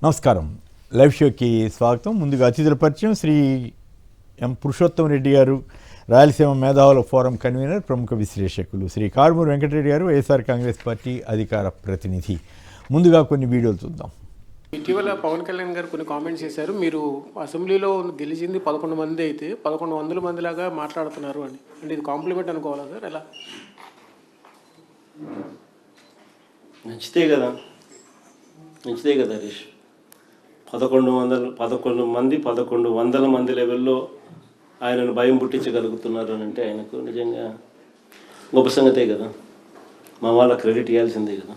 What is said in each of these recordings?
నమస్కారం. లైవ్ షోకి స్వాగతం. ముందుగా అతిథుల పరిచయం. శ్రీ ఎం పురుషోత్తం రెడ్డి గారు, రాయలసీమ మేధావుల ఫోరం కన్వీనర్, ప్రముఖ విశ్లేషకులు. శ్రీ కారుమూరి వెంకటరెడ్డి గారు, వైఎస్ఆర్ కాంగ్రెస్ పార్టీ అధికార ప్రతినిధి. ముందుగా కొన్ని వీడియోలు చూద్దాం. ఇటీవల పవన్ కళ్యాణ్ గారు కొన్ని కామెంట్స్ చేశారు. మీరు అసెంబ్లీలో గెలిచింది 11 మంది అయితే 1100 మందిలాగా మాట్లాడుతున్నారు అని. అంటే ఇది కాంప్లిమెంట్ అనుకోవాలా సార్? ఎలా? మంచిదే కదా హరీష్. 1100 మంది లెవెల్లో ఆయనను భయం పుట్టించగలుగుతున్నారు అని అంటే ఆయనకు నిజంగా గొప్ప సంగతే కదా. మా వాళ్ళ క్రెడిట్ ఇవ్వాల్సిందే కదా.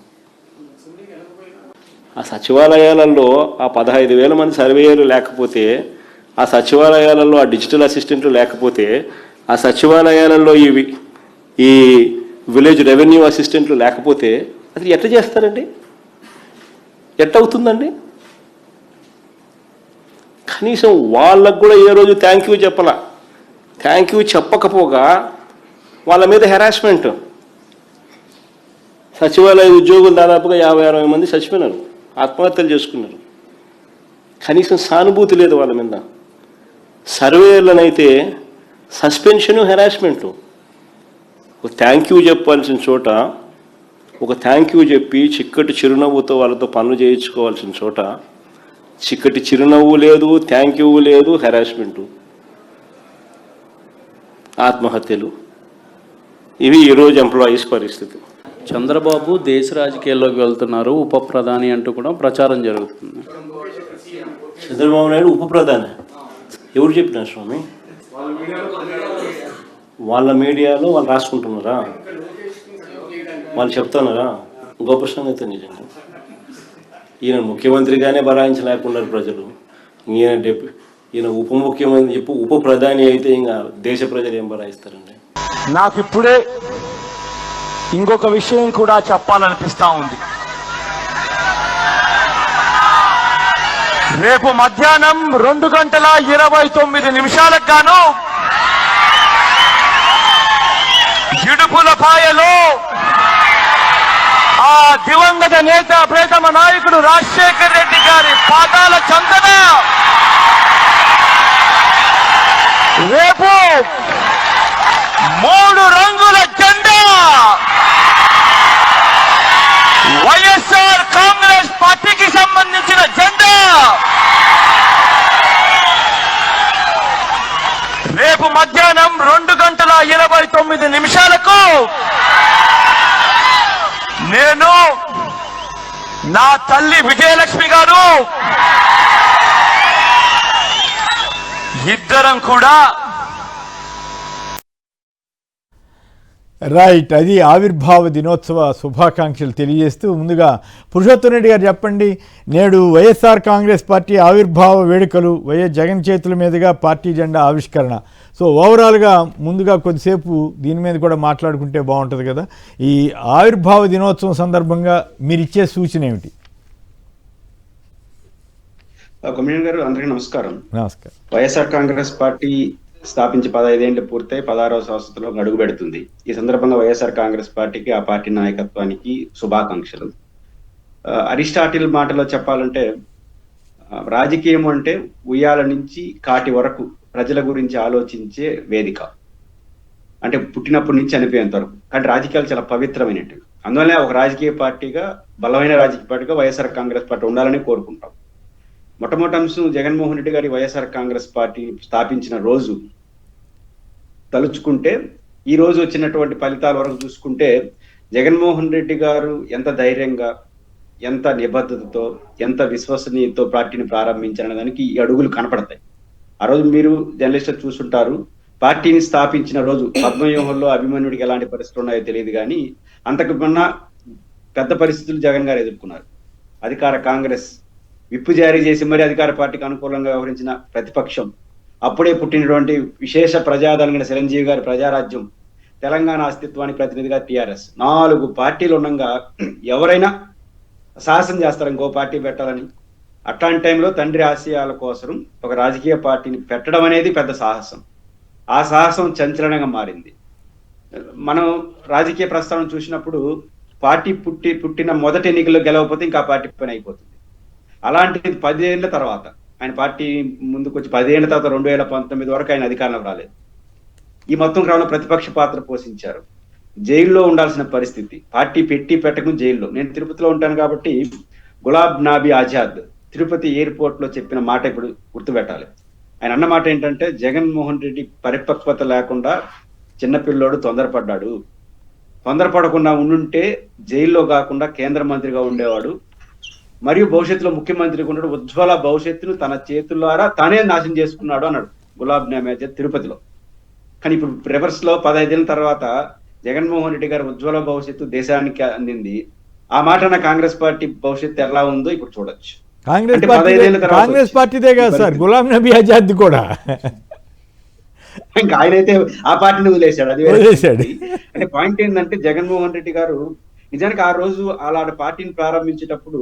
ఆ సచివాలయాలలో ఆ 15,000 మంది సర్వేయర్లు లేకపోతే, ఆ సచివాలయాలలో ఆ డిజిటల్ అసిస్టెంట్లు లేకపోతే, ఆ సచివాలయాలలో ఈ విలేజ్ రెవెన్యూ అసిస్టెంట్లు లేకపోతే అసలు ఎట్లా చేస్తారండి? ఎట్లా అవుతుందండి? కనీసం వాళ్ళకు కూడా ఏ రోజు థ్యాంక్ యూ చెప్పాల. థ్యాంక్ యూ చెప్పకపోగా వాళ్ళ మీద హెరాస్మెంట్. సచివాలయ ఉద్యోగులు దాదాపుగా 50-60 మంది చచ్చిపోయినారు, ఆత్మహత్యలు చేసుకున్నారు. కనీసం సానుభూతి లేదు వాళ్ళ మీద. సర్వేయర్లనైతే సస్పెన్షను, హెరాస్మెంటు. ఒక థ్యాంక్ యూ చెప్పాల్సిన చోట, ఒక థ్యాంక్ యూ చెప్పి చిక్కటి చిరునవ్వుతో వాళ్ళతో పనులు చేయించుకోవాల్సిన చోట చిక్కటి చిరునవ్వు లేదు, థ్యాంక్ యూ లేదు, హెరాస్మెంటు, ఆత్మహత్యలు. ఇవి ఈరోజు ఎంప్లాయీస్ పరిస్థితి. చంద్రబాబు దేశ రాజకీయాల్లోకి వెళ్తున్నారు, ఉప ప్రధాని అంటూ కూడా ప్రచారం జరుగుతుంది. చంద్రబాబు నాయుడు ఉప ప్రధాని ఎవరు చెప్పినారు స్వామి? వాళ్ళ మీడియాలో వాళ్ళు రాసుకుంటున్నారా? వాళ్ళు చెప్తున్నారా? గొప్ప సంగతి నిజంగా. ఈయన ముఖ్యమంత్రిగానే బరాయించలేకున్నారు ప్రజలు. ఈయన ఉప ముఖ్యమంత్రి, ఉప ప్రధాని అయితే ఇంకా దేశ ప్రజలు ఏం బరాయిస్తారండి? నాకు ఇప్పుడే ఇంకొక విషయం కూడా చెప్పాలనిపిస్తా ఉంది. రేపు మధ్యాహ్నం 2:29 గాను ఇడుపులపాయలో ఆ దివంగత నేత, ప్రేతమ నాయకుడు రాజశేఖర్ రెడ్డి గారి పాదాల చెంతన రేపు 3 రంగుల జెండా, వైఎస్ఆర్ కాంగ్రెస్ పార్టీకి సంబంధించిన జెండా రేపు మధ్యాహ్నం 2:29 నేను, నా తల్లి విజయలక్ష్మి గారు ఇద్దరం కూడా రైట్. అది ఆవిర్భావ దినోత్సవ శుభాకాంక్షలు తెలియజేస్తూ ముందుగా పురుషోత్తం రెడ్డి గారు చెప్పండి, నేడు వైఎస్ఆర్ కాంగ్రెస్ పార్టీ ఆవిర్భావ వేడుకలు, వైఎస్ జగన్ చేతుల మీదుగా పార్టీ జెండా ఆవిష్కరణ. సో ఓవరాల్గా ముందుగా కొద్దిసేపు దీని మీద కూడా మాట్లాడుకుంటే బాగుంటుంది కదా. ఈ ఆవిర్భావ దినోత్సవం సందర్భంగా మీరు ఇచ్చే సూచన ఏమిటి? కమిషన్ గారు, అందరికీ నమస్కారం. నమస్కారం. వైఎస్ఆర్ కాంగ్రెస్ పార్టీ స్థాపించి 15 ఏళ్లు పూర్తయి 16వ సంవత్సరంలో అడుగు పెడుతుంది. ఈ సందర్భంగా వైఎస్ఆర్ కాంగ్రెస్ పార్టీకి, ఆ పార్టీ నాయకత్వానికి శుభాకాంక్షలు. అరిస్టాటిల్ మాటలో చెప్పాలంటే, రాజకీయం అంటే ఉయ్యాల నుంచి కాటి వరకు ప్రజల గురించి ఆలోచించే వేదిక. అంటే పుట్టినప్పటి నుంచి చనిపోయేంత వరకు. కానీ రాజకీయాలు చాలా పవిత్రమైనట్టు. అందువల్లనే ఒక రాజకీయ పార్టీగా, బలమైన రాజకీయ పార్టీగా వైఎస్ఆర్ కాంగ్రెస్ పార్టీ ఉండాలని కోరుకుంటాం. మొట్టమొదటి అంశం, జగన్మోహన్ రెడ్డి గారి వైఎస్ఆర్ కాంగ్రెస్ పార్టీ స్థాపించిన రోజు తలుచుకుంటే ఈ రోజు వచ్చినటువంటి ఫలితాల వరకు చూసుకుంటే, జగన్మోహన్ రెడ్డి గారు ఎంత ధైర్యంగా, ఎంత నిబద్ధతతో, ఎంత విశ్వసనీయతతో పార్టీని ప్రారంభించారనే దానికి ఈ అడుగులు కనపడతాయి. ఆ రోజు మీరు జర్నలిస్టులు చూసుంటారు, పార్టీని స్థాపించిన రోజు పద్మవ్యూహంలో అభిమన్యుడికి ఎలాంటి పరిస్థితులు ఉన్నాయో తెలియదు, కానీ అంతకుమున్న పెద్ద పరిస్థితులు జగన్ గారు ఎదుర్కొన్నారు. అధికార కాంగ్రెస్ విప్పు జారీ చేసి మరి అధికార పార్టీకి అనుకూలంగా వ్యవహరించిన ప్రతిపక్షం, అప్పుడే పుట్టినటువంటి విశేష ప్రజాదరణ చిరంజీవి గారి ప్రజారాజ్యం, తెలంగాణ అస్తిత్వానికి ప్రతినిధిగా టీఆర్ఎస్, 4 పార్టీలు ఉండగా ఎవరైనా సాహసం చేస్తారు ఇంకో పార్టీ పెట్టాలని. అట్లాంటి టైంలో తండ్రి ఆశయాల కోసం ఒక రాజకీయ పార్టీని పెట్టడం అనేది పెద్ద సాహసం. ఆ సాహసం సంచలనంగా మారింది. మనం రాజకీయ ప్రస్థానం చూసినప్పుడు పార్టీ పుట్టిన మొదటి ఎన్నికల్లో గెలవకపోతే ఇంకా పార్టీ పని అయిపోతుంది. అలాంటిది 10 ఏళ్ల తర్వాత ఆయన పార్టీ ముందుకు వచ్చి 10 ఏళ్ల తర్వాత 2019 వరకు ఆయన అధికారంలోకి రాలేదు. ఈ మొత్తం క్రమంలో ప్రతిపక్ష పాత్ర పోషించారు. జైల్లో ఉండాల్సిన పరిస్థితి, పార్టీ పెట్టకుండా జైల్లో. నేను తిరుపతిలో ఉంటాను కాబట్టి గులాబ్ నబీ ఆజాద్ తిరుపతి ఎయిర్పోర్ట్ లో చెప్పిన మాట ఇప్పుడు గుర్తుపెట్టాలి. ఆయన అన్న మాట ఏంటంటే, జగన్మోహన్ రెడ్డి పరిపక్వత లేకుండా చిన్నపిల్లోడు తొందరపడ్డాడు, తొందరపడకుండా ఉండుంటే జైల్లో కాకుండా కేంద్ర మంత్రిగా ఉండేవాడు, మరియు భవిష్యత్తులో ముఖ్యమంత్రిగా ఉన్నాడు, ఉజ్వల భవిష్యత్తును తన చేతులారా తానే నాశనం చేసుకున్నాడు అన్నాడు గులాబ్ నబీ ఆజాద్ తిరుపతిలో. కానీ ఇప్పుడు రివర్స్ లో 15 ఏళ్ళ తర్వాత జగన్మోహన్ రెడ్డి గారు ఉజ్వల భవిష్యత్తు దేశానికి అందింది. ఆ మాట నా కాంగ్రెస్ పార్టీ భవిష్యత్తు ఎలా ఉందో ఇప్పుడు చూడొచ్చు. కాంగ్రెస్ పార్టీదే కాదు సార్, గులాం నబీ ఆజాద్ కూడా. ఇంకా ఆయనైతే ఆ పార్టీని వదిలేశాడు, అది వదిలేశాడు. అంటే పాయింట్ ఏంటంటే, జగన్మోహన్ రెడ్డి గారు నిజానికి ఆ రోజు అలాంటి పార్టీని ప్రారంభించేటప్పుడు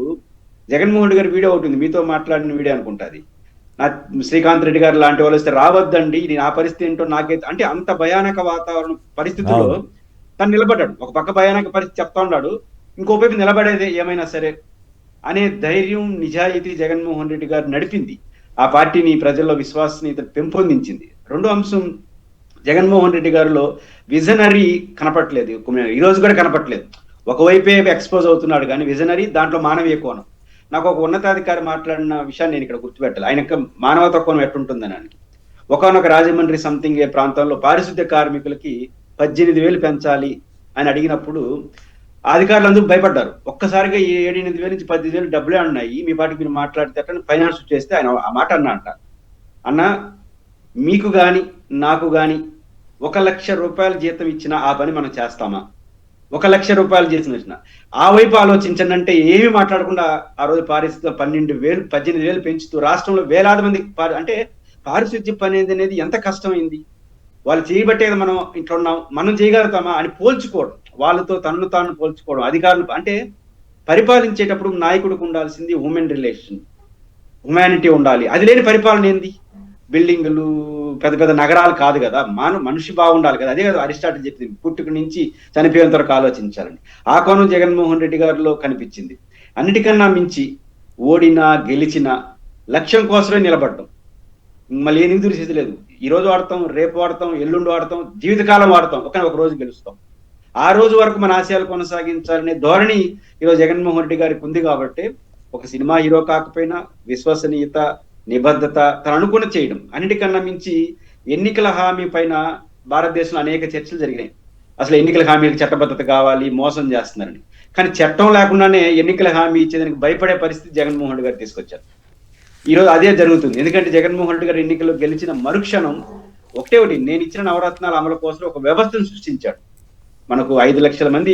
జగన్మోహన్ రెడ్డి గారి వీడియో ఒకటి ఉంది, మీతో మాట్లాడిన వీడియో అనుకుంటుంది. నా శ్రీకాంత్ రెడ్డి గారు లాంటి వాళ్ళు వస్తే రావద్దండి, నేను ఆ పరిస్థితి ఏంటో నాకైతే, అంటే అంత భయానక వాతావరణ పరిస్థితుల్లో తను నిలబడ్డాడు. ఒక పక్క భయానక పరిస్థితి చెప్తా ఉన్నాడు, ఇంకో వైపు నిలబడేదే ఏమైనా సరే అనే ధైర్యం, నిజాయితీ జగన్మోహన్ రెడ్డి గారు నడిపింది. ఆ పార్టీని ప్రజల్లో విశ్వసనీయత పెంపొందించింది. రెండో అంశం, జగన్మోహన్ రెడ్డి గారిలో విజనరీ కనపట్లేదు, ఈ రోజు కూడా కనపట్లేదు. ఒకవైపే ఎక్స్పోజ్ అవుతున్నాడు కానీ విజనరీ, దాంట్లో మానవీయ కోణం. నాకు ఒక ఉన్నతాధికారి మాట్లాడిన విషయాన్ని నేను ఇక్కడ గుర్తుపెట్టాలి. ఆయన యొక్క మానవతా కోణం ఎట్టుంటుందని. ఆయనకి ఒకనొక రాజమండ్రి సంథింగ్ ఏ ప్రాంతంలో పారిశుద్ధ్య కార్మికులకి 18,000 పెంచాలి అని అడిగినప్పుడు అధికారులందరూ భయపడ్డారు. ఒక్కసారిగా 7-8 వేల నుంచి 10,000 డబ్బులే ఉన్నాయి, మీ పాటికి మీరు మాట్లాడితే అట్లా ఫైనాన్స్ చేస్తే ఆయన ఆ మాట అన్న మీకు గాని నాకు గాని 1,00,000 రూపాయల జీతం ఇచ్చినా ఆ పని మనం చేస్తామా? 1,00,000 రూపాయలు చేసిన ఆ వైపు ఆలోచించండి అంటే ఏమి మాట్లాడకుండా ఆ రోజు పారిశుద్ధ్యం 18,000 పెంచుతూ రాష్ట్రంలో వేలాది మంది అంటే పారిశుద్ధ్య పని అనేది ఎంత కష్టమైంది. వాళ్ళు చేయబట్టేది మనం ఇంట్లో ఉన్నాం, మనం చేయగలుగుతామా అని పోల్చుకోవడం, వాళ్ళతో తనను తాను పోల్చుకోవడం. అధికారులు అంటే పరిపాలించేటప్పుడు నాయకుడికి ఉండాల్సింది హ్యూమన్ రిలేషన్, హ్యుమానిటీ ఉండాలి. అది లేని పరిపాలన ఏంది? బిల్డింగులు, పెద్ద పెద్ద నగరాలు కాదు కదా, మనిషి బాగుండాలి కదా. అదే కదా అరిస్టాటిల్ చెప్పింది, పుట్టుక నుంచి చనిపోయేంత వరకు ఆలోచించాలని. ఆ కోణం జగన్మోహన్ రెడ్డి గారిలో కనిపించింది. అన్నిటికన్నా మించి ఓడినా గెలిచినా లక్ష్యం కోసమే నిలబడటం. మళ్ళీ ఏం దురిసేది లేదు. ఈ రోజు వాడతాం, రేపు వాడతాం, ఎల్లుండి వాడతాం, జీవితకాలం వాడతాం, ఒక రోజు గెలుస్తాం. ఆ రోజు వరకు మన ఆశయాలు కొనసాగించాలనే ధోరణి ఈరోజు జగన్మోహన్ రెడ్డి గారికి ఉంది. కాబట్టి ఒక సినిమా హీరో కాకపోయినా విశ్వసనీయత, నిబద్ధత, తను అనుకున్న చేయడం. అన్నిటికన్నా మించి ఎన్నికల హామీ పైన భారతదేశంలో అనేక చర్చలు జరిగినాయి. అసలు ఎన్నికల హామీలకు చట్టబద్ధత కావాలి, మోసం చేస్తున్నారని. కానీ చట్టం లేకుండానే ఎన్నికల హామీ ఇచ్చేదానికి భయపడే పరిస్థితి జగన్మోహన్ రెడ్డి గారు తీసుకొచ్చారు. ఈరోజు అదే జరుగుతుంది. ఎందుకంటే జగన్మోహన్ రెడ్డి గారు ఎన్నికల్లో గెలిచిన మరుక్షణం ఒకటి, నేను ఇచ్చిన నవరత్నాల అమలు కోసం ఒక వ్యవస్థను సృష్టించాడు. మనకు 5 లక్షల మంది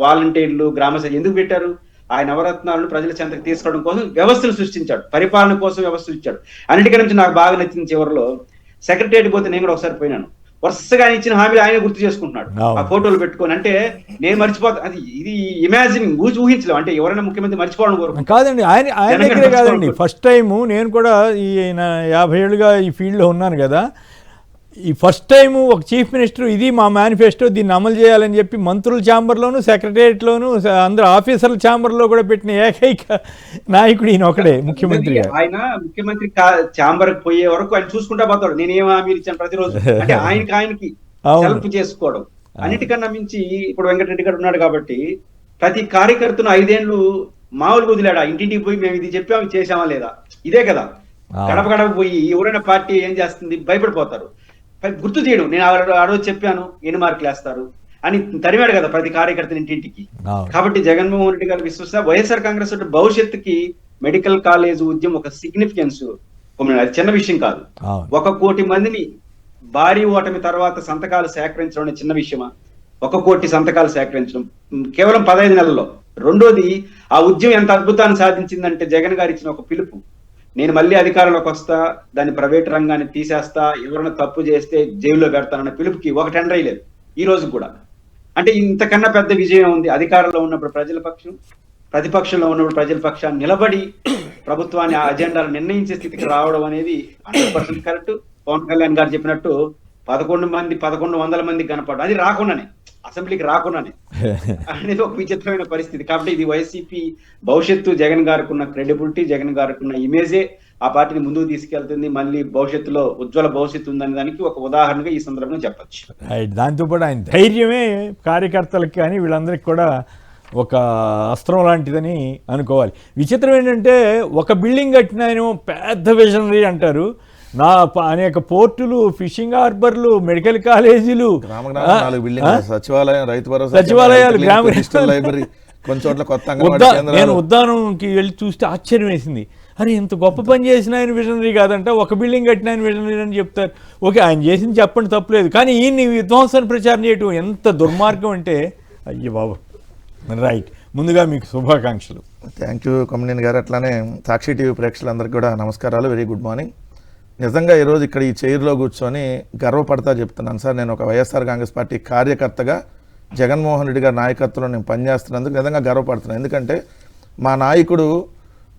వాలంటీర్లు, గ్రామ ఎందుకు పెట్టారు? ఆ నవరత్నాలను ప్రజల చెంతకు తీసుకోవడం కోసం వ్యవస్థను సృష్టించాడు, పరిపాలన కోసం వ్యవస్థలు ఇచ్చాడు. అన్నిటికీ నుంచి నాకు బాగా నచ్చిన చివరిలో సెక్రటరియట్ పోతే నేను కూడా ఒకసారి పోయినాను, వరుసగా ఆయన ఇచ్చిన హామీలు ఆయన గుర్తు చేసుకుంటున్నాడు ఆ ఫోటోలు పెట్టుకొని. అంటే నేను మర్చిపోతా, అది ఇది ఇమాజినింగ్, ఊహించలేం. అంటే ఎవరైనా ముఖ్యమంత్రి మర్చిపోవడం కోరుకుంటారు కాదండి. ఆయన దగ్గరే కాదండి, ఫస్ట్ టైము నేను కూడా ఈ 50 ఏళ్ళుగా ఈ ఫీల్డ్లో ఉన్నాను కదా, ఈ ఫస్ట్ టైము ఒక చీఫ్ మినిస్టర్ ఇది మా మేనిఫెస్టో, దీన్ని అమలు చేయాలని చెప్పి మంత్రుల ఛాంబర్లోను, సెక్రటరియట్లోను, అందరు ఆఫీసర్ల ఛాంబర్లో కూడా పెట్టిన ఏకైక నాయకుడు ఈయన ఒకడే ముఖ్యమంత్రి. ఆయన ముఖ్యమంత్రి ఛాంబర్కి పోయే వరకు ఆయన చూసుకుంటా పోతాడు, నేనేం హామీలు ఇచ్చాను ప్రతిరోజు. అంటే ఆయనకి సెల్ఫ్ చేసుకోవడం. అన్నిటికన్నా మించి ఇప్పుడు వెంకటరెడ్డి గారు ఉన్నాడు కాబట్టి ప్రతి కార్యకర్తను 5 ఏళ్ళు మామూలుగా వదిలాడా, ఇంటింటికి పోయి మేము ఇది చెప్పాము చేసామా లేదా, ఇదే కదా. గడప గడప పోయి ఎవరైనా పార్టీ ఏం చేస్తుంది భయపడిపోతారు. గుర్తు చేయడం, నేను ఆ రోజు చెప్పాను 8 మార్కులు వేస్తారు అని తరిమాడు కదా ప్రతి కార్యకర్తని ఇంటింటికి. కాబట్టి జగన్మోహన్ రెడ్డి గారు వైఎస్ఆర్ కాంగ్రెస్ భవిష్యత్తుకి మెడికల్ కాలేజ్ ఉద్యమం ఒక సిగ్నిఫికెన్స్, అది చిన్న విషయం కాదు. 1 కోటి మందిని భారీ ఓటమి తర్వాత సంతకాలు సేకరించడం చిన్న విషయమా? 1 కోటి సంతకాలు సేకరించడం కేవలం 15 నెలల్లో. రెండోది, ఆ ఉద్యమం ఎంత అద్భుతాన్ని సాధించిందంటే జగన్ గారు ఇచ్చిన ఒక పిలుపు, నేను మళ్ళీ అధికారంలోకి వస్తా, దాన్ని ప్రైవేట్ రంగాన్ని తీసేస్తా, ఎవరైనా తప్పు చేస్తే జైల్లో పెడతానన్న పిలుపుకి ఒక టెండర్ అయ్యలేదు ఈ రోజు కూడా. అంటే ఇంతకన్నా పెద్ద విజయం ఉంది. అధికారంలో ఉన్నప్పుడు ప్రజల పక్షం, ప్రతిపక్షంలో ఉన్నప్పుడు ప్రజల పక్షాన్ని నిలబడి ప్రభుత్వాన్ని ఆ అజెండాలు నిర్ణయించే స్థితికి రావడం అనేది 100% కరెక్ట్. పవన్ కళ్యాణ్ గారు చెప్పినట్టు 1100 మంది కనపడడం, అది రాకుండానే అసెంబ్లీకి రాకుండానే అనేది ఒక విచిత్రమైన పరిస్థితి. కాబట్టి ఇది వైసీపీ భవిష్యత్తు, జగన్ గారికి ఉన్న క్రెడిబిలిటీ, జగన్ గారికి ఉన్న ఇమేజే ఆ పార్టీని ముందుకు తీసుకెళ్తుంది. మళ్ళీ భవిష్యత్తులో ఉజ్వల భవిష్యత్తు ఉందనే దానికి ఒక ఉదాహరణగా ఈ సందర్భంగా చెప్పచ్చు. రైట్. దాంతోపాటు ఆయన ధైర్యమే కార్యకర్తలకి కానీ వీళ్ళందరికీ కూడా ఒక అస్త్రం లాంటిదని అనుకోవాలి. విచిత్రం ఏంటంటే ఒక బిల్డింగ్ కట్టిన ఆయన పెద్ద విజనరీ అంటారు. అనేక పోర్టులు, ఫిషింగ్ హార్బర్లు, మెడికల్ కాలేజీలు, సచివాలయం, రైతు భరోసా సచివాలయాలు, గ్రామ లైబ్రరీ, కొన్ని చోట్ల కొత్త నేను ఉద్దానంకి వెళ్ళి చూస్తే ఆశ్చర్యం వేసింది. అరే ఇంత గొప్ప పని చేసిన ఆయన విజనరీ కాదంట, ఒక బిల్డింగ్ కట్టిన ఆయన విజనరీ అని చెప్తారు. ఓకే, ఆయన చేసింది చెప్పండి, తప్పలేదు. కానీ ఈయన్ని విధ్వంసాన్ని ప్రచారం చేయటం ఎంత దుర్మార్గం అంటే అయ్యో బాబు. రైట్. ముందుగా మీకు శుభాకాంక్షలు. థ్యాంక్ యూ కొమ్మినేని గారు. అట్లానే సాక్షి టీవీ ప్రేక్షకులందరికీ కూడా నమస్కారాలు, వెరీ గుడ్ మార్నింగ్. నిజంగా ఈరోజు ఇక్కడ ఈ చైర్లో కూర్చొని గర్వపడతా చెప్తున్నాను సార్, నేను ఒక వైఎస్ఆర్ కాంగ్రెస్ పార్టీ కార్యకర్తగా జగన్మోహన్ రెడ్డి గారి నాయకత్వంలో నేను పనిచేస్తున్నందుకు నిజంగా గర్వపడుతున్నాను. ఎందుకంటే మా నాయకుడు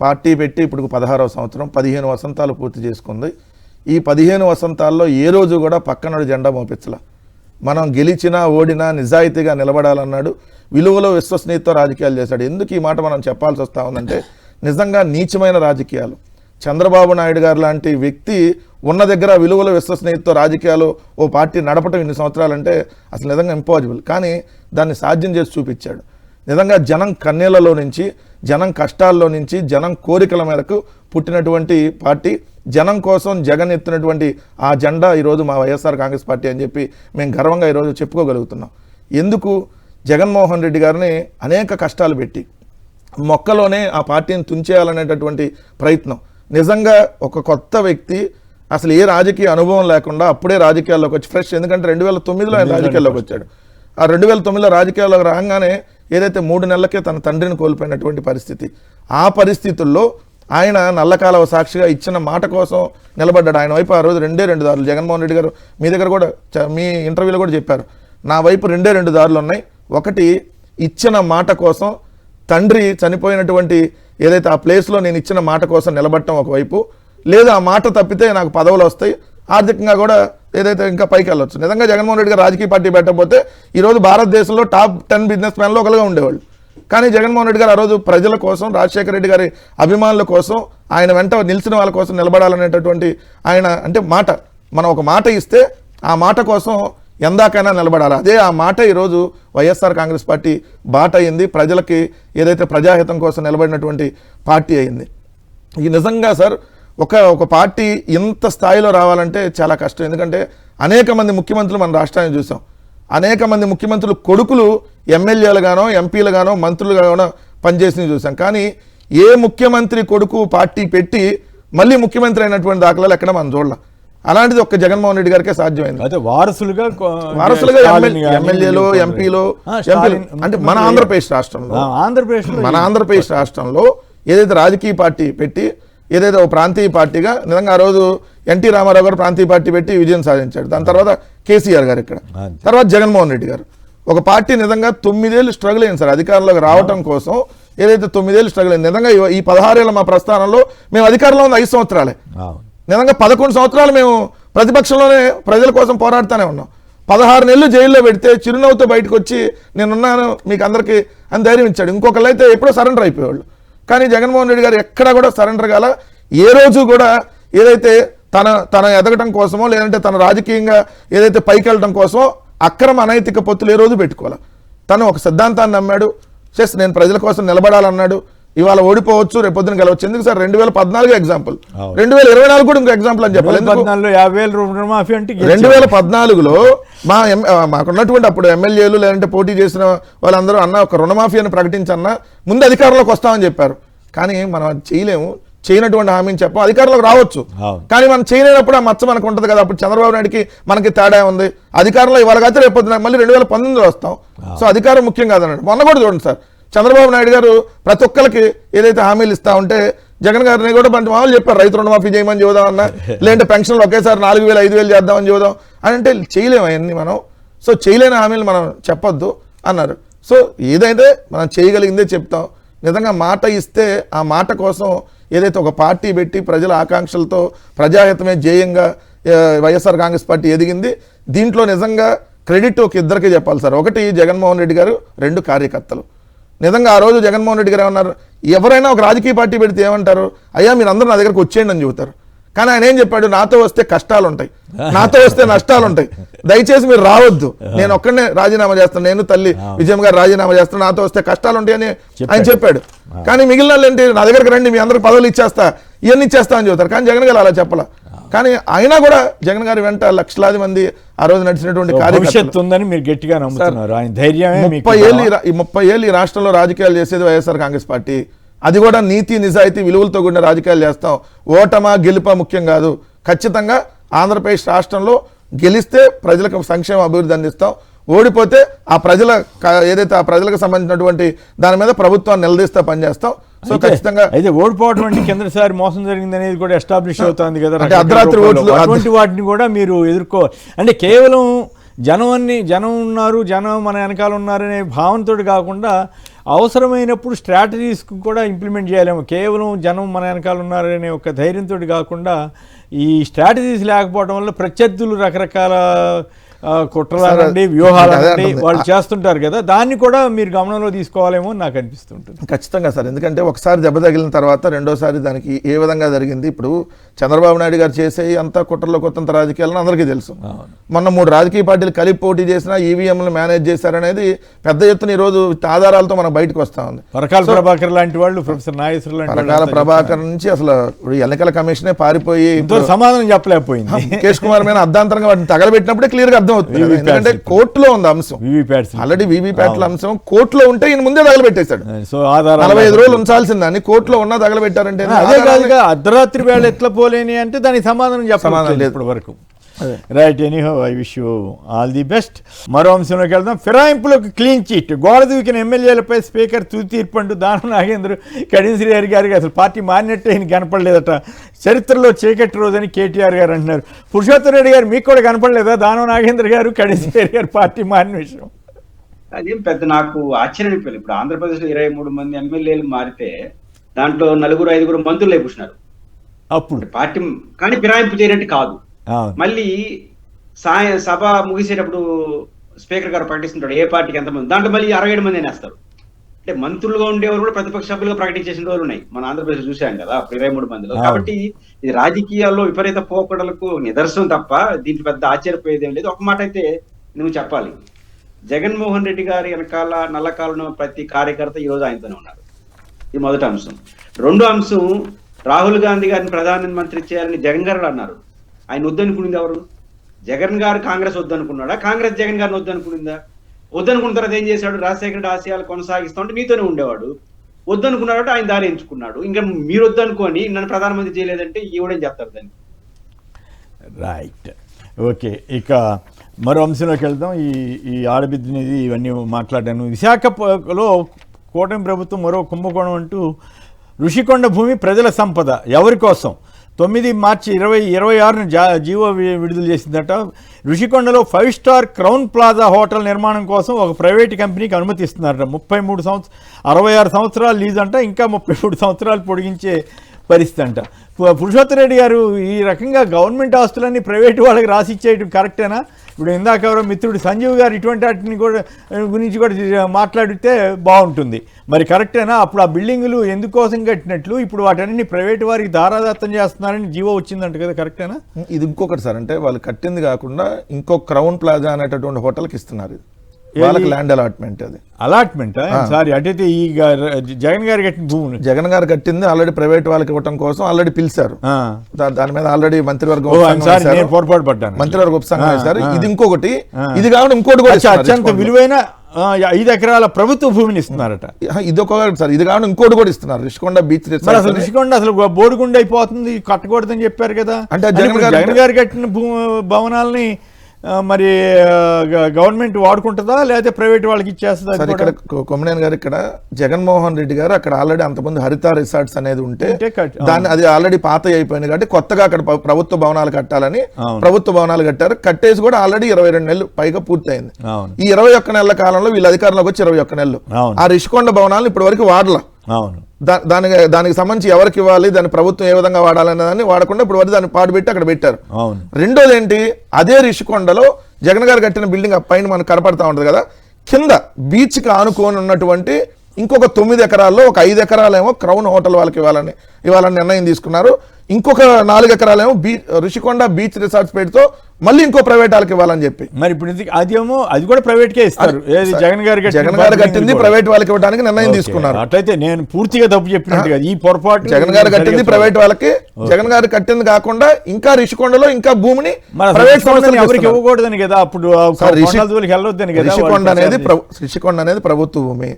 పార్టీ పెట్టి ఇప్పుడు 16వ సంవత్సరం, 15 వసంతాలు పూర్తి చేసుకుంది. ఈ 15 వసంతాల్లో ఏ రోజు కూడా పక్కనోడి జెండా మోపించలా. మనం గెలిచినా ఓడినా నిజాయితీగా నిలబడాలన్నాడు. విలువలో విశ్వసనీయతతో రాజకీయాలు చేశాడు. ఎందుకు ఈ మాట మనం చెప్పాల్సి వస్తూ ఉందంటే నిజంగా నీచమైన రాజకీయాలు. చంద్రబాబు నాయుడు గారు లాంటి వ్యక్తి ఉన్న దగ్గర విలువల విశ్వసనీయతతో రాజకీయాలు ఓ పార్టీ నడపటం ఇన్ని సంవత్సరాలంటే అసలు నిజంగా ఇంపాసిబుల్. కానీ దాన్ని సాధ్యం చేసి చూపించాడు. నిజంగా జనం కన్నీళ్లలో నుంచి, జనం కష్టాల్లో నుంచి, జనం కోరికల మేరకు పుట్టినటువంటి పార్టీ, జనం కోసం జగన్ ఎత్తినటువంటి ఆ జెండా ఈరోజు మా వైఎస్ఆర్ కాంగ్రెస్ పార్టీ అని చెప్పి మేము గర్వంగా ఈరోజు చెప్పుకోగలుగుతున్నాం. ఎందుకు? జగన్మోహన్ రెడ్డి గారిని అనేక కష్టాలు పెట్టి మొక్కలోనే ఆ పార్టీని తుంచేయాలనేటటువంటి ప్రయత్నం. నిజంగా ఒక కొత్త వ్యక్తి, అసలు ఏ రాజకీయ అనుభవం లేకుండా అప్పుడే రాజకీయాల్లోకి వచ్చి ఫ్రెష్. ఎందుకంటే 2009లో ఆయన రాజకీయాల్లోకి వచ్చాడు. ఆ 2009లో రాజకీయాల్లోకి రాగానే ఏదైతే 3 నెలలకే తన తండ్రిని కోల్పోయినటువంటి పరిస్థితి, ఆ పరిస్థితుల్లో ఆయన నల్లకాలవ సాక్షిగా ఇచ్చిన మాట కోసం నిలబడ్డాడు. ఆయన వైపు ఆ రోజు 2 దారులు. జగన్మోహన్ రెడ్డి గారు మీ దగ్గర కూడా మీ ఇంటర్వ్యూలో కూడా చెప్పారు, నా వైపు 2 దారులు ఉన్నాయి. ఒకటి, ఇచ్చిన మాట కోసం తండ్రి చనిపోయినటువంటి ఏదైతే ఆ ప్లేస్లో నేను ఇచ్చిన మాట కోసం నిలబడటం ఒకవైపు, లేదా ఆ మాట తప్పితే నాకు పదవులు వస్తాయి, ఆర్థికంగా కూడా ఏదైతే ఇంకా పైకి వెళ్ళొచ్చు. నిజంగా జగన్మోహన్ రెడ్డి గారు రాజకీయ పార్టీ పెట్టకపోతే ఈరోజు భారతదేశంలో టాప్ 10 బిజినెస్ మ్యాన్లో ఒకరుగా ఉండేవాళ్ళు. కానీ జగన్మోహన్ రెడ్డి గారు ఆ రోజు ప్రజల కోసం, రాజశేఖర రెడ్డి గారి అభిమానుల కోసం, ఆయన వెంట నిలిచిన వాళ్ళ కోసం నిలబడాలనేటటువంటి ఆయన అంటే మాట, మనం ఒక మాట ఇస్తే ఆ మాట కోసం ఎందాకైనా నిలబడాలి. అదే ఆ మాట ఈరోజు వైఎస్ఆర్ కాంగ్రెస్ పార్టీ బాట అయింది. ప్రజలకి ఏదైతే ప్రజాహితం కోసం నిలబడినటువంటి పార్టీ అయింది. ఈ నిజంగా సార్ ఒక పార్టీ ఇంత స్థాయిలో రావాలంటే చాలా కష్టం. ఎందుకంటే అనేక మంది ముఖ్యమంత్రులు మన రాష్ట్రాన్ని చూసాం. అనేక మంది ముఖ్యమంత్రులు కొడుకులు ఎమ్మెల్యేలుగానో, ఎంపీలుగానో, మంత్రులుగానో పనిచేసి చూసాం. కానీ ఏ ముఖ్యమంత్రి కొడుకు పార్టీ పెట్టి మళ్ళీ ముఖ్యమంత్రి అయినటువంటి దాఖలాలు ఎక్కడ మనం చూడాలి. అలాంటిది ఒక్క జగన్మోహన్ రెడ్డి గారికే సాధ్యమైంది. అయితే వారసులుగా ఎమ్మెల్యేలు, ఎంపీలు అంటే మన ఆంధ్రప్రదేశ్ రాష్ట్రంలో ఏదైతే రాజకీయ పార్టీ పెట్టి ఏదైతే ఒక ప్రాంతీయ పార్టీగా నిజంగా ఆ రోజు ఎన్టీ రామారావు గారు ప్రాంతీయ పార్టీ పెట్టి విజయం సాధించాడు. దాని తర్వాత కేసీఆర్ గారు ఇక్కడ, తర్వాత జగన్మోహన్ రెడ్డి గారు. ఒక పార్టీ నిజంగా 9 ఏళ్ళు స్ట్రగుల్ అయింది సార్ అధికారంలోకి రావటం కోసం. ఏదైతే 9 ఏళ్ళు స్ట్రగుల్ అయింది, నిజంగా ఈ 16 ఏళ్ళ మా ప్రస్థానంలో మేము అధికారంలో ఉన్న 5 సంవత్సరాలే. నిజంగా 11 సంవత్సరాలు మేము ప్రతిపక్షంలోనే ప్రజల కోసం పోరాడుతూనే ఉన్నాం. 16 నెలలు జైల్లో పెడితే చిరునవ్వుతో బయటకు వచ్చి నేనున్నాను మీకు అందరికీ అని ధైర్యం ఇచ్చాడు. ఇంకొకళ్ళు అయితే ఎప్పుడో సరెండర్ అయిపోయేవాళ్ళు. కానీ జగన్మోహన్ రెడ్డి గారు ఎక్కడా కూడా సరెండర్ కాల. ఏ రోజు కూడా ఏదైతే తన ఎదగటం కోసమో లేదంటే తన రాజకీయంగా ఏదైతే పైకి వెళ్ళడం కోసమో అక్రమ అనైతిక పొత్తులు ఏ రోజు పెట్టుకోవాలి. తను ఒక సిద్ధాంతాన్ని నమ్మాడు. నేను ప్రజల కోసం నిలబడాలన్నాడు. ఇవాళ ఓడిపోవచ్చు, రేపొద్దున గెలవచ్చు. ఎందుకు సార్ 2014 ఎగ్జాంపుల్, 2024 కూడా ఇంకో ఎగ్జాంపుల్ అని చెప్పాలి. 2014లో మాకున్నటువంటి అప్పుడు ఎమ్మెల్యేలు లేదంటే పోటీ చేసిన వాళ్ళందరూ అన్న ఒక రుణమాఫీ అని ప్రకటించన్నా ముందు అధికారంలోకి వస్తామని చెప్పారు. కానీ మనం చేయలేము, చేయనటువంటి హామీని చెప్పాం. అధికారంలోకి రావచ్చు, కానీ మనం చేయలేనప్పుడు ఆ మచ్చ మనకు ఉంటుంది కదా. అప్పుడు చంద్రబాబు నాయుడికి మనకి తేడా ఉంది. అధికారంలో ఇవాళ కాదు రేపొద్దున మళ్ళీ 2019లో వస్తాం. సో అధికారం ముఖ్యం కాదన్నాడు. మొన్న కూడా చూడండి సార్, చంద్రబాబు నాయుడు గారు ప్రతి ఒక్కరికి ఏదైతే హామీలు ఇస్తా ఉంటే జగన్ గారిని కూడా మంచి మామూలు చెప్పారు, రైతు రుణమాఫీ చేయమని చూద్దాం అన్న, లేదంటే పెన్షన్లు ఒకేసారి 4,000 5,000 చేద్దామని చూద్దాం అని. అంటే చేయలేము అవన్నీ మనం. సో చేయలేని హామీలు మనం చెప్పొద్దు అన్నారు. సో ఏదైతే మనం చేయగలిగిందే చెప్తాం. నిజంగా మాట ఇస్తే ఆ మాట కోసం ఏదైతే ఒక పార్టీ పెట్టి ప్రజల ఆకాంక్షలతో ప్రజాహితమే ధ్యేయంగా వైఎస్ఆర్ కాంగ్రెస్ పార్టీ ఎదిగింది. దీంట్లో నిజంగా క్రెడిట్ ఒక ఇద్దరికే చెప్పాలి సార్. ఒకటి జగన్మోహన్ రెడ్డి గారు, 2 కార్యకర్తలు. నిజంగా ఆ రోజు జగన్మోహన్ రెడ్డి గారు ఏమన్నారు, ఎవరైనా ఒక రాజకీయ పార్టీ పెడితే ఏమంటారు, అయ్యా మీరు అందరూ నా దగ్గరకు వచ్చేయండి అని చెబుతారు. కానీ ఆయన ఏం చెప్పాడు, నాతో వస్తే కష్టాలు ఉంటాయి, నాతో వస్తే నష్టాలు ఉంటాయి, దయచేసి మీరు రావద్దు, నేను ఒక్కడనే రాజీనామా చేస్తాను, నేను తల్లి విజయం గారు రాజీనామా చేస్తాను, నాతో వస్తే కష్టాలు ఉంటాయని ఆయన చెప్పాడు. కానీ మిగిలిన వాళ్ళు ఏంటి, నా దగ్గరకు రండి, మీ అందరికి పదవులు ఇచ్చేస్తా, ఇవన్నీ ఇచ్చేస్తా అని చెబుతారు. కానీ జగన్ గారు అలా చెప్పాల. కానీ అయినా కూడా జగన్ గారి వెంట లక్షలాది మంది ఆ రోజు నడిచినటువంటి భవిష్యత్తు ఉందని మీరు గట్టిగా నమ్ముతున్నారు. ఆయన ధైర్యమే 30 ఏళ్ళు ఈ రాష్ట్రంలో రాజకీయాలు చేసేది వైఎస్ఆర్ కాంగ్రెస్ పార్టీ. అది కూడా నీతి నిజాయితీ విలువలతో కూడిన రాజకీయాలు చేస్తాం. ఓటమా గెలుపా ముఖ్యం కాదు. ఖచ్చితంగా ఆంధ్రప్రదేశ్ రాష్ట్రంలో గెలిస్తే ప్రజలకు సంక్షేమ అభివృద్ధి అందిస్తాం, ఓడిపోతే ఆ ప్రజల ఏదైతే ఆ ప్రజలకు సంబంధించినటువంటి దాని మీద ప్రభుత్వాన్ని నిలదీస్తా పనిచేస్తాం. సో ఖచ్చితంగా అయితే ఓడిపోవడం అంటే కిందసారి మోసం జరిగింది అనేది కూడా ఎస్టాబ్లిష్ అవుతుంది కదా. అంటే అర్ధరాత్రి ఓట్లు అటువంటి వాటిని కూడా మీరు ఎదుర్కోవాలి. అంటే కేవలం జనం ఉన్నారు, జనం మన వెనకాల ఉన్నారనే భావనతో కాకుండా అవసరమైనప్పుడు స్ట్రాటజీస్ కూడా ఇంప్లిమెంట్ చేయాలేమో. కేవలం జనం మన వెనకాల ఉన్నారనే ఒక ధైర్యంతో కాకుండా ఈ స్ట్రాటజీస్ లేకపోవడం వల్ల ప్రత్యర్థులు రకరకాల కుట్రలానండి, వ్యూహాలండి వాళ్ళు చేస్తుంటారు కదా, దాన్ని కూడా మీరు గమనంలో తీసుకోవాలేమో నాకు అనిపిస్తుంటుంది. ఖచ్చితంగా సార్. ఎందుకంటే ఒకసారి దెబ్బ తగిలిన తర్వాత రెండోసారి దానికి ఏ విధంగా జరిగింది. ఇప్పుడు చంద్రబాబు నాయుడు గారు చేసే అంతా కుట్రలో కొత్త రాజకీయాలను అందరికీ తెలుసు. మొన్న 3 రాజకీయ పార్టీలు కలిపి పోటీ చేసినా ఈవీఎంలు మేనేజ్ చేశారనేది పెద్ద ఎత్తున ఈ రోజు ఆధారాలతో మనకు బయటకు వస్తా ఉంది. పరకాల ప్రభాకర్ లాంటి వాళ్ళు, ప్రొఫెసర్ నాగేశ్వర లాంటి పరకాల ప్రభాకర్ నుంచి అసలు ఎన్నికల కమిషనే పారిపోయి సమాధానం చెప్పలేకపోయింది. ముఖేష్ కుమార్ మీద అర్ధాంతరంగా వాటిని తగలబెట్టినప్పుడే క్లియర్ గా అర్థం అవుతుంది. ఎందుకంటే కోర్టులో ఉంది అంశం, ఆల్రెడీ వీవీప్యాట్ల అంశం కోర్టులో ఉంటే ఈయన ముందే తగలబెట్టేశాడు. సో 45 రోజులు ఉంచాల్సిందాన్ని కోర్టులో ఉన్నా తగలబెట్టారంటే అదే కాదుగా అర్ధరాత్రి వేళ ఎట్లా పోలేని అంటే దానికి సమాధానం చెప్పలేదు ఇప్పటి వరకు. Right, anyhow I wish you all the best. మరో అంశంలోకి వెళ్దాం. ఫిరాయింపులకు క్లీన్ చిట్, గోడ దూకిన ఎమ్మెల్యేలపై స్పీకర్ తుది తీర్పు అంటూ దానం నాగేంద్ర కడియం శ్రీహరి గారికి అసలు పార్టీ మారినట్టే ఈయన కనపడలేదట. చరిత్రలో చీకటి రోజని కేటీఆర్ గారు అంటున్నారు. పురుషోత్తమ రెడ్డి గారు మీకు కూడా కనపడలేదా దానం నాగేంద్ర గారు కడియం శ్రీహరి గారు పార్టీ మారిన విషయం? అదేం పెద్ద నాకు ఆశ్చర్యం అనిపించలేదు. ఇప్పుడు ఆంధ్రప్రదేశ్లో 23 మంది ఎమ్మెల్యేలు మారితే దాంట్లో 4-5 మంత్రులు లేపుస్తున్నారు అప్పుడు పార్టీ, కానీ ఫిరాయింపు చేయనట్టు కాదు. మళ్ళీ సభ ముగిసేటప్పుడు స్పీకర్ గారు ప్రకటిస్తుంటాడు ఏ పార్టీకి ఎంతమంది, దాంట్లో మళ్ళీ 67 మంది వేస్తారు. అంటే మంత్రులుగా ఉండేవారు కూడా ప్రతిపక్ష సభ్యులుగా ప్రకటించేసిన రోజులు ఉన్నాయి మన ఆంధ్రప్రదేశ్ చూసాం కదా 23 మందిలో. కాబట్టి ఇది రాజకీయాల్లో విపరీత పోకడలకు నిదర్శనం తప్ప దీంట్లో పెద్ద ఆశ్చర్యపోయేది ఏం లేదు. ఒక మాట అయితే నువ్వు చెప్పాలి, జగన్మోహన్ రెడ్డి గారి వెనకాల నల్లకాలను ప్రతి కార్యకర్త ఈ రోజు ఆయనతోనే ఉన్నారు. ఇది మొదటి అంశం. రెండో అంశం, రాహుల్ గాంధీ గారిని ప్రధానమంత్రి చేయాలని జగన్ గారు అన్నారు. ఆయన వద్దనుకునింది ఎవరు? జగన్ గారు కాంగ్రెస్ వద్దనుకున్నాడా, కాంగ్రెస్ జగన్ గారిని వద్దనుకునిందా? వద్దనుకున్న తర్వాత ఏం చేశాడు, రాజశేఖర రెడ్డి ఆశయాలు కొనసాగిస్తా ఉంటే నీతోనే ఉండేవాడు. వద్దనుకున్నాడు, ఆయన దారి ఎంచుకున్నాడు. ఇంకా మీరు వద్దనుకొని నన్ను ప్రధానమంత్రి చేయలేదంటే ఈవిడేం చెప్తారు దాన్ని? Right, okay. ఇక మరో అంశంలోకి వెళ్దాం. ఈ ఆడబిడ్డనిది ఇవన్నీ మాట్లాడాను. విశాఖలో కూటమి ప్రభుత్వం మరో కుంభకోణం అంటూ ఋషికొండ భూమి ప్రజల సంపద ఎవరి కోసం 9 మార్చి 2026 జీవో విడుదల చేసిందట. ఋషికొండలో 5 స్టార్ క్రౌన్ ప్లాజా హోటల్ నిర్మాణం కోసం ఒక ప్రైవేట్ కంపెనీకి అనుమతిస్తున్నారట. 66 సంవత్సరాలు లీజ్ అంట, ఇంకా 33 సంవత్సరాలు పొడిగించే పరిస్థితి అంట. పురుషోత్తమ రెడ్డి గారు ఈ రకంగా గవర్నమెంట్ ఆస్తులన్నీ ప్రైవేట్ వాళ్ళకి రాసిచ్చేయడం కరెక్టేనా? ఇప్పుడు ఇందాక ఎవరో మిత్రుడు సంజీవ్ గారు ఇటువంటి వాటిని కూడా గురించి కూడా మాట్లాడితే బాగుంటుంది. మరి కరెక్టేనా? అప్పుడు ఆ బిల్డింగులు ఎందుకోసం కట్టినట్లు ఇప్పుడు వాటన్ని ప్రైవేట్ వారికి దారాదత్తం చేస్తున్నారని జీవో వచ్చిందంట కదా, కరెక్టేనా? ఇది ఇంకొకటి సార్, అంటే వాళ్ళు కట్టింది కాకుండా ఇంకో క్రౌన్ ప్లాజా అనేటటువంటి హోటల్కి ఇస్తున్నారు. వాళ్ళకి ల్యాండ్ అలాట్మెంట్, అది అలాట్మెంట్. సారీ, అటైతే ఈ జగన్ గారు కట్టిన భూములు జగన్ గారు కట్టింది ఆల్రెడీ ప్రైవేట్ వాళ్ళకి ఇవ్వడం కోసం ఆల్రెడీ పిలిచారు. దాని మీద ఆల్రెడీ మంత్రివర్గం పొరపాటు పడ్డాను, మంత్రివర్గ ఉపసంఘం వేశారు. ఇది ఇంకొకటి, ఇది కాకుండా ఇంకోటి కూడా అత్యంత విలువైన 5 ఎకరాల ప్రభుత్వ భూమిని ఇస్తున్నారట. ఇది ఒక సార్, ఇది కాకుండా ఇంకోటి కూడా ఇస్తున్నారు. ఋషికొండ బీచ్ అసలు ఋషికొండ అసలు బోడిగుండ అయిపోతుంది, కట్టకూడదని చెప్పారు కదా. అంటే జగన్ గారు కట్టిన భవనాలని మరి గవర్నమెంట్ వాడుకుంటుందా లేకపోతే ప్రైవేట్ వాళ్ళకి ఇచ్చేస్తుందా? సార్ ఇక్కడ కొమ్మనేని గారు, ఇక్కడ జగన్మోహన్ రెడ్డి గారు అక్కడ ఆల్రెడీ అంతమంది హరిత రిసార్ట్స్ అనేది ఉంటే దాన్ని అది ఆల్రెడీ పాత అయిపోయింది కాబట్టి కొత్తగా అక్కడ ప్రభుత్వ భవనాలు కట్టాలని ప్రభుత్వ భవనాలు కట్టారు. కట్టేసి కూడా ఆల్రెడీ 22 నెలలు పైగా పూర్తయింది. ఈ 21 నెలల కాలంలో వీళ్ళు అధికారంలోకి వచ్చి 21 నెలలు ఆ ఋషికొండ భవనాలను ఇప్పటి వరకు వాడలా. దానికి సంబంధించి ఎవరికి ఇవ్వాలి, దాని ప్రభుత్వం ఏ విధంగా వాడాలనే దాన్ని వాడకుండా ఇప్పుడు వరకు దాన్ని పాడుపెట్టి అక్కడ పెట్టారు. రెండోది ఏంటి, అదే ఋషికొండలో జగన్ గారు కట్టిన బిల్డింగ్ ఆ పైన మనకు కనపడతా ఉంటుంది కదా, కింద బీచ్కి ఆనుకొని ఉన్నటువంటి ఇంకొక 9 ఎకరాల్లో ఒక 5 ఎకరాలేమో క్రౌన్ హోటల్ వాళ్ళకి ఇవ్వాలని నిర్ణయం తీసుకున్నారు. ఇంకొక 4 ఎకరాలేమో ఋషికొండ బీచ్ రిసార్ట్స్ పేరుతో మళ్ళీ ఇంకో ప్రైవేట్ వాళ్ళకి ఇవ్వాలని చెప్పి. మరి ఇప్పుడు అది కూడా ప్రైవేట్ కే ఇస్తారు. జగన్ గారు కట్టింది ప్రైవేట్ వాళ్ళకి ఇవ్వడానికి నిర్ణయం తీసుకున్నారు. అట్లయితే నేను పూర్తిగా తప్పు చెప్పినట్టు కదా, ఈ పొరపాటు జగన్ గారు కట్టింది ప్రైవేట్ వాళ్ళకి, జగన్ గారు కట్టింది కాకుండా ఇంకా రిషికొండలో ఇంకా భూమిని ప్రైవేట్ సంస్థలు ఎవరికి ఇవ్వకూడదని కదా, అప్పుడు వెళ్ళొద్దని కదా. రిషికొండ అనేది ప్రభుత్వ భూమి.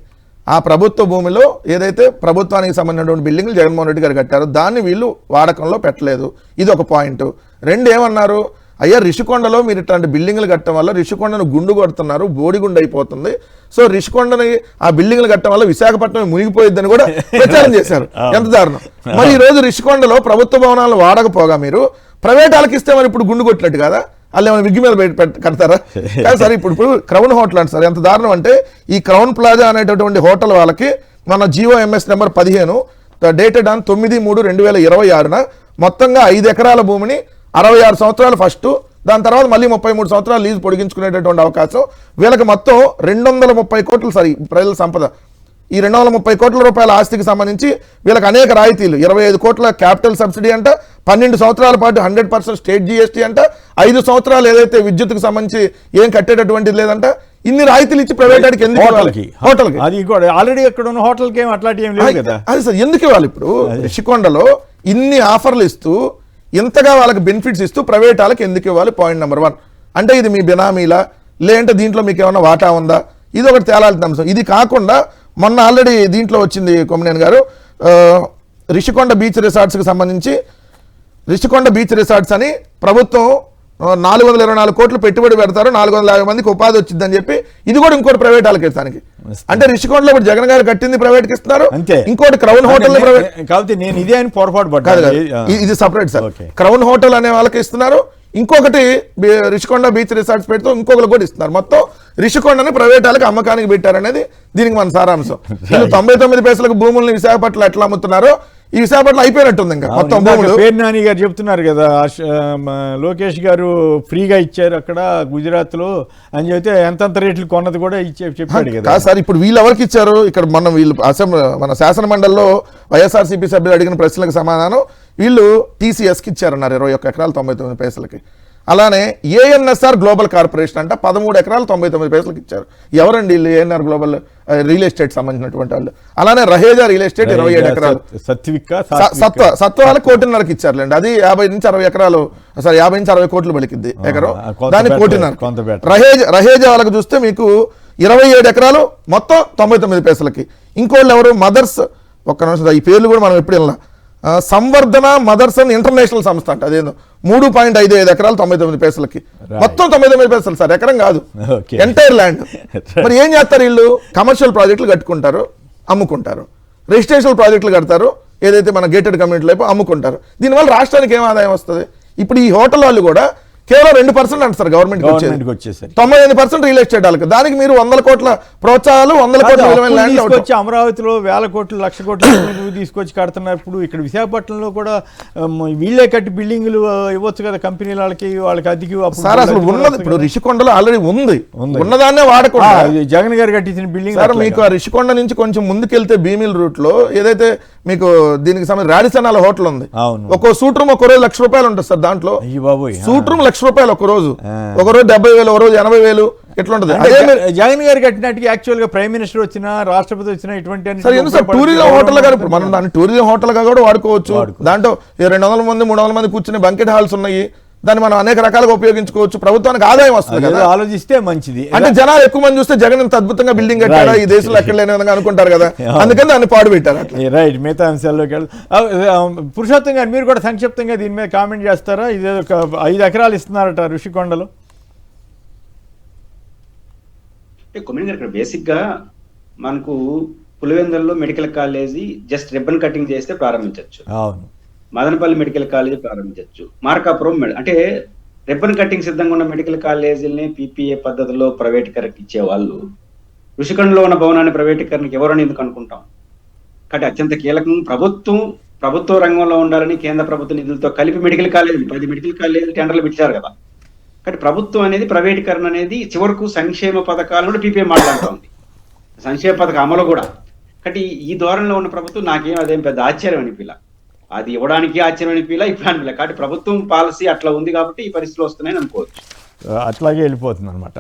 ఆ ప్రభుత్వ భూమిలో ఏదైతే ప్రభుత్వానికి సంబంధించినటువంటి బిల్డింగ్లు జగన్మోహన్ రెడ్డి గారు కట్టారో దాన్ని వీళ్ళు వాడకంలో పెట్టలేదు. ఇది ఒక పాయింట్. 2 ఏమన్నారు, అయ్యా రిషికొండలో మీరు ఇట్లాంటి బిల్డింగ్లు కట్టడం వల్ల రిషికొండను గుండు కొడుతున్నారు, బోడిగుండు అయిపోతుంది, సో రిషికొండని ఆ బిల్డింగ్లు కట్టడం వల్ల విశాఖపట్నం మునిగిపోయిద్దని కూడా ప్రచారం చేశారు. ఎంత దారుణం. మరి ఈ రోజు రిషికొండలో ప్రభుత్వ భవనాలను వాడకపోగా మీరు ప్రైవేట్ వాళ్ళకి ఇస్తే మరి ఇప్పుడు గుండు కొట్టినట్టు కదా, వాళ్ళు ఏమైనా విగ్గి మీద కడతారా? కాదు సార్, ఇప్పుడు క్రౌన్ హోటల్ అంటే సార్ ఎంత దారుణం అంటే, ఈ క్రౌన్ ప్లాజా అనేటటువంటి హోటల్ వాళ్ళకి మన GOMS నెంబర్ 15 డేటెడ్ ఆన్ 9/3/2026 మొత్తంగా 5 ఎకరాల భూమిని 66 సంవత్సరాలు ఫస్ట్, దాని తర్వాత మళ్ళీ 33 సంవత్సరాలు లీజు పొడిగించుకునేటటువంటి అవకాశం. వీళ్ళకి మొత్తం 230 కోట్లు సార్ ప్రజల సంపద. ఈ 230 కోట్ల రూపాయల ఆస్తికి సంబంధించి వీళ్ళకి అనేక రాయితీలు, 25 కోట్ల క్యాపిటల్ సబ్సిడీ అంట, 12 సంవత్సరాల పాటు 100% స్టేట్ GST అంట, 5 సంవత్సరాలు ఏదైతే విద్యుత్కు సంబంధించి ఏం కట్టేటటువంటిది లేదంట, ఇన్ని రాయితీలు ఇచ్చి ప్రైవేట్ వాడికి ఎందుకు హోటల్కి అది కూడా ఆల్రెడీ ఎక్కడ ఉన్న హోటల్కి ఏం అట్లాంటి ఏం లేదు కదా. అది సార్ ఎందుకు ఇవ్వాలి? ఇప్పుడు రిషికొండలో ఇన్ని ఆఫర్లు ఇస్తూ ఇంతగా వాళ్ళకి బెనిఫిట్స్ ఇస్తూ ప్రైవేట్ వాళ్ళకి ఎందుకు ఇవ్వాలి? Point number 1. అంటే ఇది మీ బినామీలా, లేదంటే దీంట్లో మీకు ఏమైనా వాటా ఉందా? ఇది ఒకటి తేలాల్సిన అంశం. ఇది కాకుండా మొన్న ఆల్రెడీ దీంట్లో వచ్చింది కొమ్మినేని గారు, రిషికొండ బీచ్ రిసార్ట్స్కి సంబంధించి రిషికొండ బీచ్ రిసార్ట్స్ అని ప్రభుత్వం 424 కోట్లు పెట్టుబడి పెడతారు, 450 మందికి ఉపాధి వచ్చిందని చెప్పి ఇది కూడా ఇంకోటి ప్రైవేట్ వాళ్ళకి ఇస్తానికి. అంటే రిషికొండలో ఇప్పుడు జగన్ గారు కట్టింది ప్రైవేట్ కి ఇస్తున్నారు, ఇంకోటి క్రౌన్ హోటల్ కాబట్టి నేను ఇదే అని పొరపాటు పడ్డాను. ఇది సపరేట్ సార్. క్రౌన్ హోటల్ అనే వాళ్ళకి ఇస్తున్నారు, ఇంకొకటి రిషికొండ బీచ్ రిసార్ట్స్ పెడితే ఇంకొకరు కూడా ఇస్తున్నారు. మొత్తం రిషికొండని ప్రైవేట్ వాళ్ళకి అమ్మకానికి పెట్టారనేది దీనికి మన సారాంశం. వీళ్ళు 99 పైసలకు భూముల్ని విశాఖపట్నంలో ఎట్లా అమ్ముతున్నారో ఈ విశాఖపట్నం అయిపోయినట్టుంది. ఇంకా మొత్తం పేరు నాని గారు చెప్తున్నారు కదా, లోకేష్ గారు ఫ్రీగా ఇచ్చారు అక్కడ గుజరాత్ లో అని చెప్తే ఎంతంత రేట్లు కొన్నది కూడా చెప్పాడు కదా సార్. ఇప్పుడు వీళ్ళు ఎవరికి ఇచ్చారు? ఇక్కడ వీళ్ళు మన శాసన మండలిలో వైఎస్ఆర్సీపీ సభ్యులు అడిగిన ప్రశ్నలకు సమాధానం వీళ్ళు TCSకి ఇచ్చారన్నారు 21 ఎకరాలు 99 పైసలకి. అలానే ANSR గ్లోబల్ కార్పొరేషన్ అంట 13 ఎకరాలు 99 పైసలకి ఇచ్చారు. ఎవరండి వీళ్ళు? ANR గ్లోబల్ రియల్ ఎస్టేట్ సంబంధించినటువంటి వాళ్ళు. అలానే రహేజా రియల్ ఎస్టేట్ 27 ఎకరాలు, సత్వాలకు 1.5 ఇచ్చారులేండి. అది 50 నుంచి 60 ఎకరాలు, సారీ 50 నుంచి 60 కోట్లు పలికిద్ది ఎకరం, దానికి 1.5. రహేజా వాళ్ళకి చూస్తే మీకు 27 ఎకరాలు మొత్తం 99 పైసలకి. ఇంకోళ్ళు ఎవరు? మదర్స్, ఒక్క నిమిషం, ఈ పేర్లు కూడా మనం ఎప్పుడు వెళ్ళినా, సంవర్ధన మదర్స్ అండ్ ఇంటర్నేషనల్ సంస్థ అంట, అదేందో 3.55 ఎకరాలు 99 పైసలకి, మొత్తం 99 పైసలు సార్, ఎకరం కాదు, ఎంటైర్ ల్యాండ్. మరి ఏం చేస్తారు వీళ్ళు? కమర్షియల్ ప్రాజెక్టులు కట్టుకుంటారు, అమ్ముకుంటారు, రెసిడెన్షియల్ ప్రాజెక్టులు కడతారు, ఏదైతే మన గేటెడ్ కమ్యూనిటీ లైఫ్ అమ్ముకుంటారు. దీనివల్ల రాష్ట్రానికి ఏం ఆదాయం వస్తుంది? ఇప్పుడు ఈ హోటల్ వాళ్ళు కూడా కేవలం 2% అంటారు గవర్నమెంట్కి వచ్చేది, 98% రియల్ ఎస్టేట్ వాళ్ళకి. దానికి మీరు 100 కోట్ల ప్రోత్సాహాలు, 100 కోట్ల తీసుకొచ్చి అమరావతిలో 1000 కోట్లు 1,00,000 కోట్లు తీసుకొచ్చి కడుతున్నప్పుడు ఇక్కడ విశాఖపట్నంలో కూడా వీళ్ళే కట్టి బిల్డింగ్లు ఇవ్వచ్చు కదా కంపెనీల వాళ్ళకి అద్దెకి. సార్ అసలు ఉన్నది ఇప్పుడు రిషికొండలో ఆల్రెడీ ఉంది, ఉన్నదాన్నే వాడకుండా జగన్ గారు కట్టించిన బిల్డింగ్. సార్ మీకు ఆ రిషికొండ నుంచి కొంచెం ముందుకెళ్తే భీమిల్ రూట్ లో ఏదైతే మీకు దీనికి సంబంధించి రాడిసన్ అలా హోటల్ ఉంది, ఒక్కో సూట్ రూమ్ ఒక రోజు ₹1,00,000 ఉంటుంది సార్. దాంట్లో సూట్ రూమ్ ₹1,00,000 ఒక రోజు, ఒక రోజు 70,000, ఒక రోజు 80,000 ఎట్లా ఉంటుంది. జగన్ గారు కట్టినట్టుగా యాక్చువల్ గా ప్రైమ్ మినిస్టర్ వచ్చినా రాష్ట్రపతి వచ్చినా ఇటువంటి టూరిజం హోటల్ గా మనం దాన్ని టూరిజం హోటల్ గా కూడా వాడుకోవచ్చు. దాంట్లో 200 మంది 300 మంది కూర్చునే బంకెట్ హాల్స్ ఉన్నాయి, దాన్ని మనం అనేక రకాలుగా ఉపయోగించుకోవచ్చు, ప్రభుత్వానికి ఆదాయం వస్తుంది కదా. ఆలోచిస్తే మంచిది. అంటే జనాలు ఎక్కువ మంది చూస్తే జగన్ ఇంత అద్భుతంగా బిల్డింగ్ కట్టారా ఈ దేశంలో ఎక్కడ లేని విధంగా అనుకుంటారు కదా, అందుకని దాన్ని పాడు పెట్టారు. రైట్, మిగతా అంశాల్లోకి పురుషోత్తం గారు మీరు కూడా సంక్షిప్తంగా దీని మీద కామెంట్ చేస్తారా? ఇదేదో 5 ఎకరాలు ఇస్తున్నారట ఋషికొండలో. ఇక్కడ బేసిక్ గా మనకు పులివెందులలో medical college just ribbon cutting చేస్తే ప్రారంభించవచ్చు, మదనపల్లి మెడికల్ కాలేజీ ప్రారంభించవచ్చు, మార్కాపురం అంటే రిబ్బన్ కటింగ్ సిద్ధంగా ఉన్న మెడికల్ కాలేజీలని PPA పద్ధతిలో ప్రైవేటీకరణకి ఇచ్చే వాళ్ళు ఋషికొండలో ఉన్న భవనాన్ని ప్రైవేటీకరణకి ఎవరని ఎందుకు అనుకుంటాం? కాబట్టి అత్యంత కీలకం ప్రభుత్వ రంగంలో ఉండాలని కేంద్ర ప్రభుత్వ నిధులతో కలిపి మెడికల్ కాలేజీ 10 మెడికల్ కాలేజీలు టెండర్లు పెట్టారు కదా. కానీ ప్రభుత్వం అనేది ప్రైవేటీకరణ అనేది చివరకు సంక్షేమ పథకాలను కూడా పీపీఎం మాట్లాడుతోంది, సంక్షేమ పథక అమలు కూడా. కాబట్టి ఈ ధోరణిలో ఉన్న ప్రభుత్వం నాకేం అదేం పెద్ద ఆశ్చర్యం అనిపిలా, అది ఇవ్వడానికి ఆశ్చర్యం అనిపిలా, ఇప్పుడు అనిపిలా. కాబట్టి ప్రభుత్వం పాలసీ అట్లా ఉంది కాబట్టి ఈ పరిస్థితులు వస్తున్నాయని అనుకోవచ్చు. అట్లాగే వెళ్ళిపోతుంది అనమాట.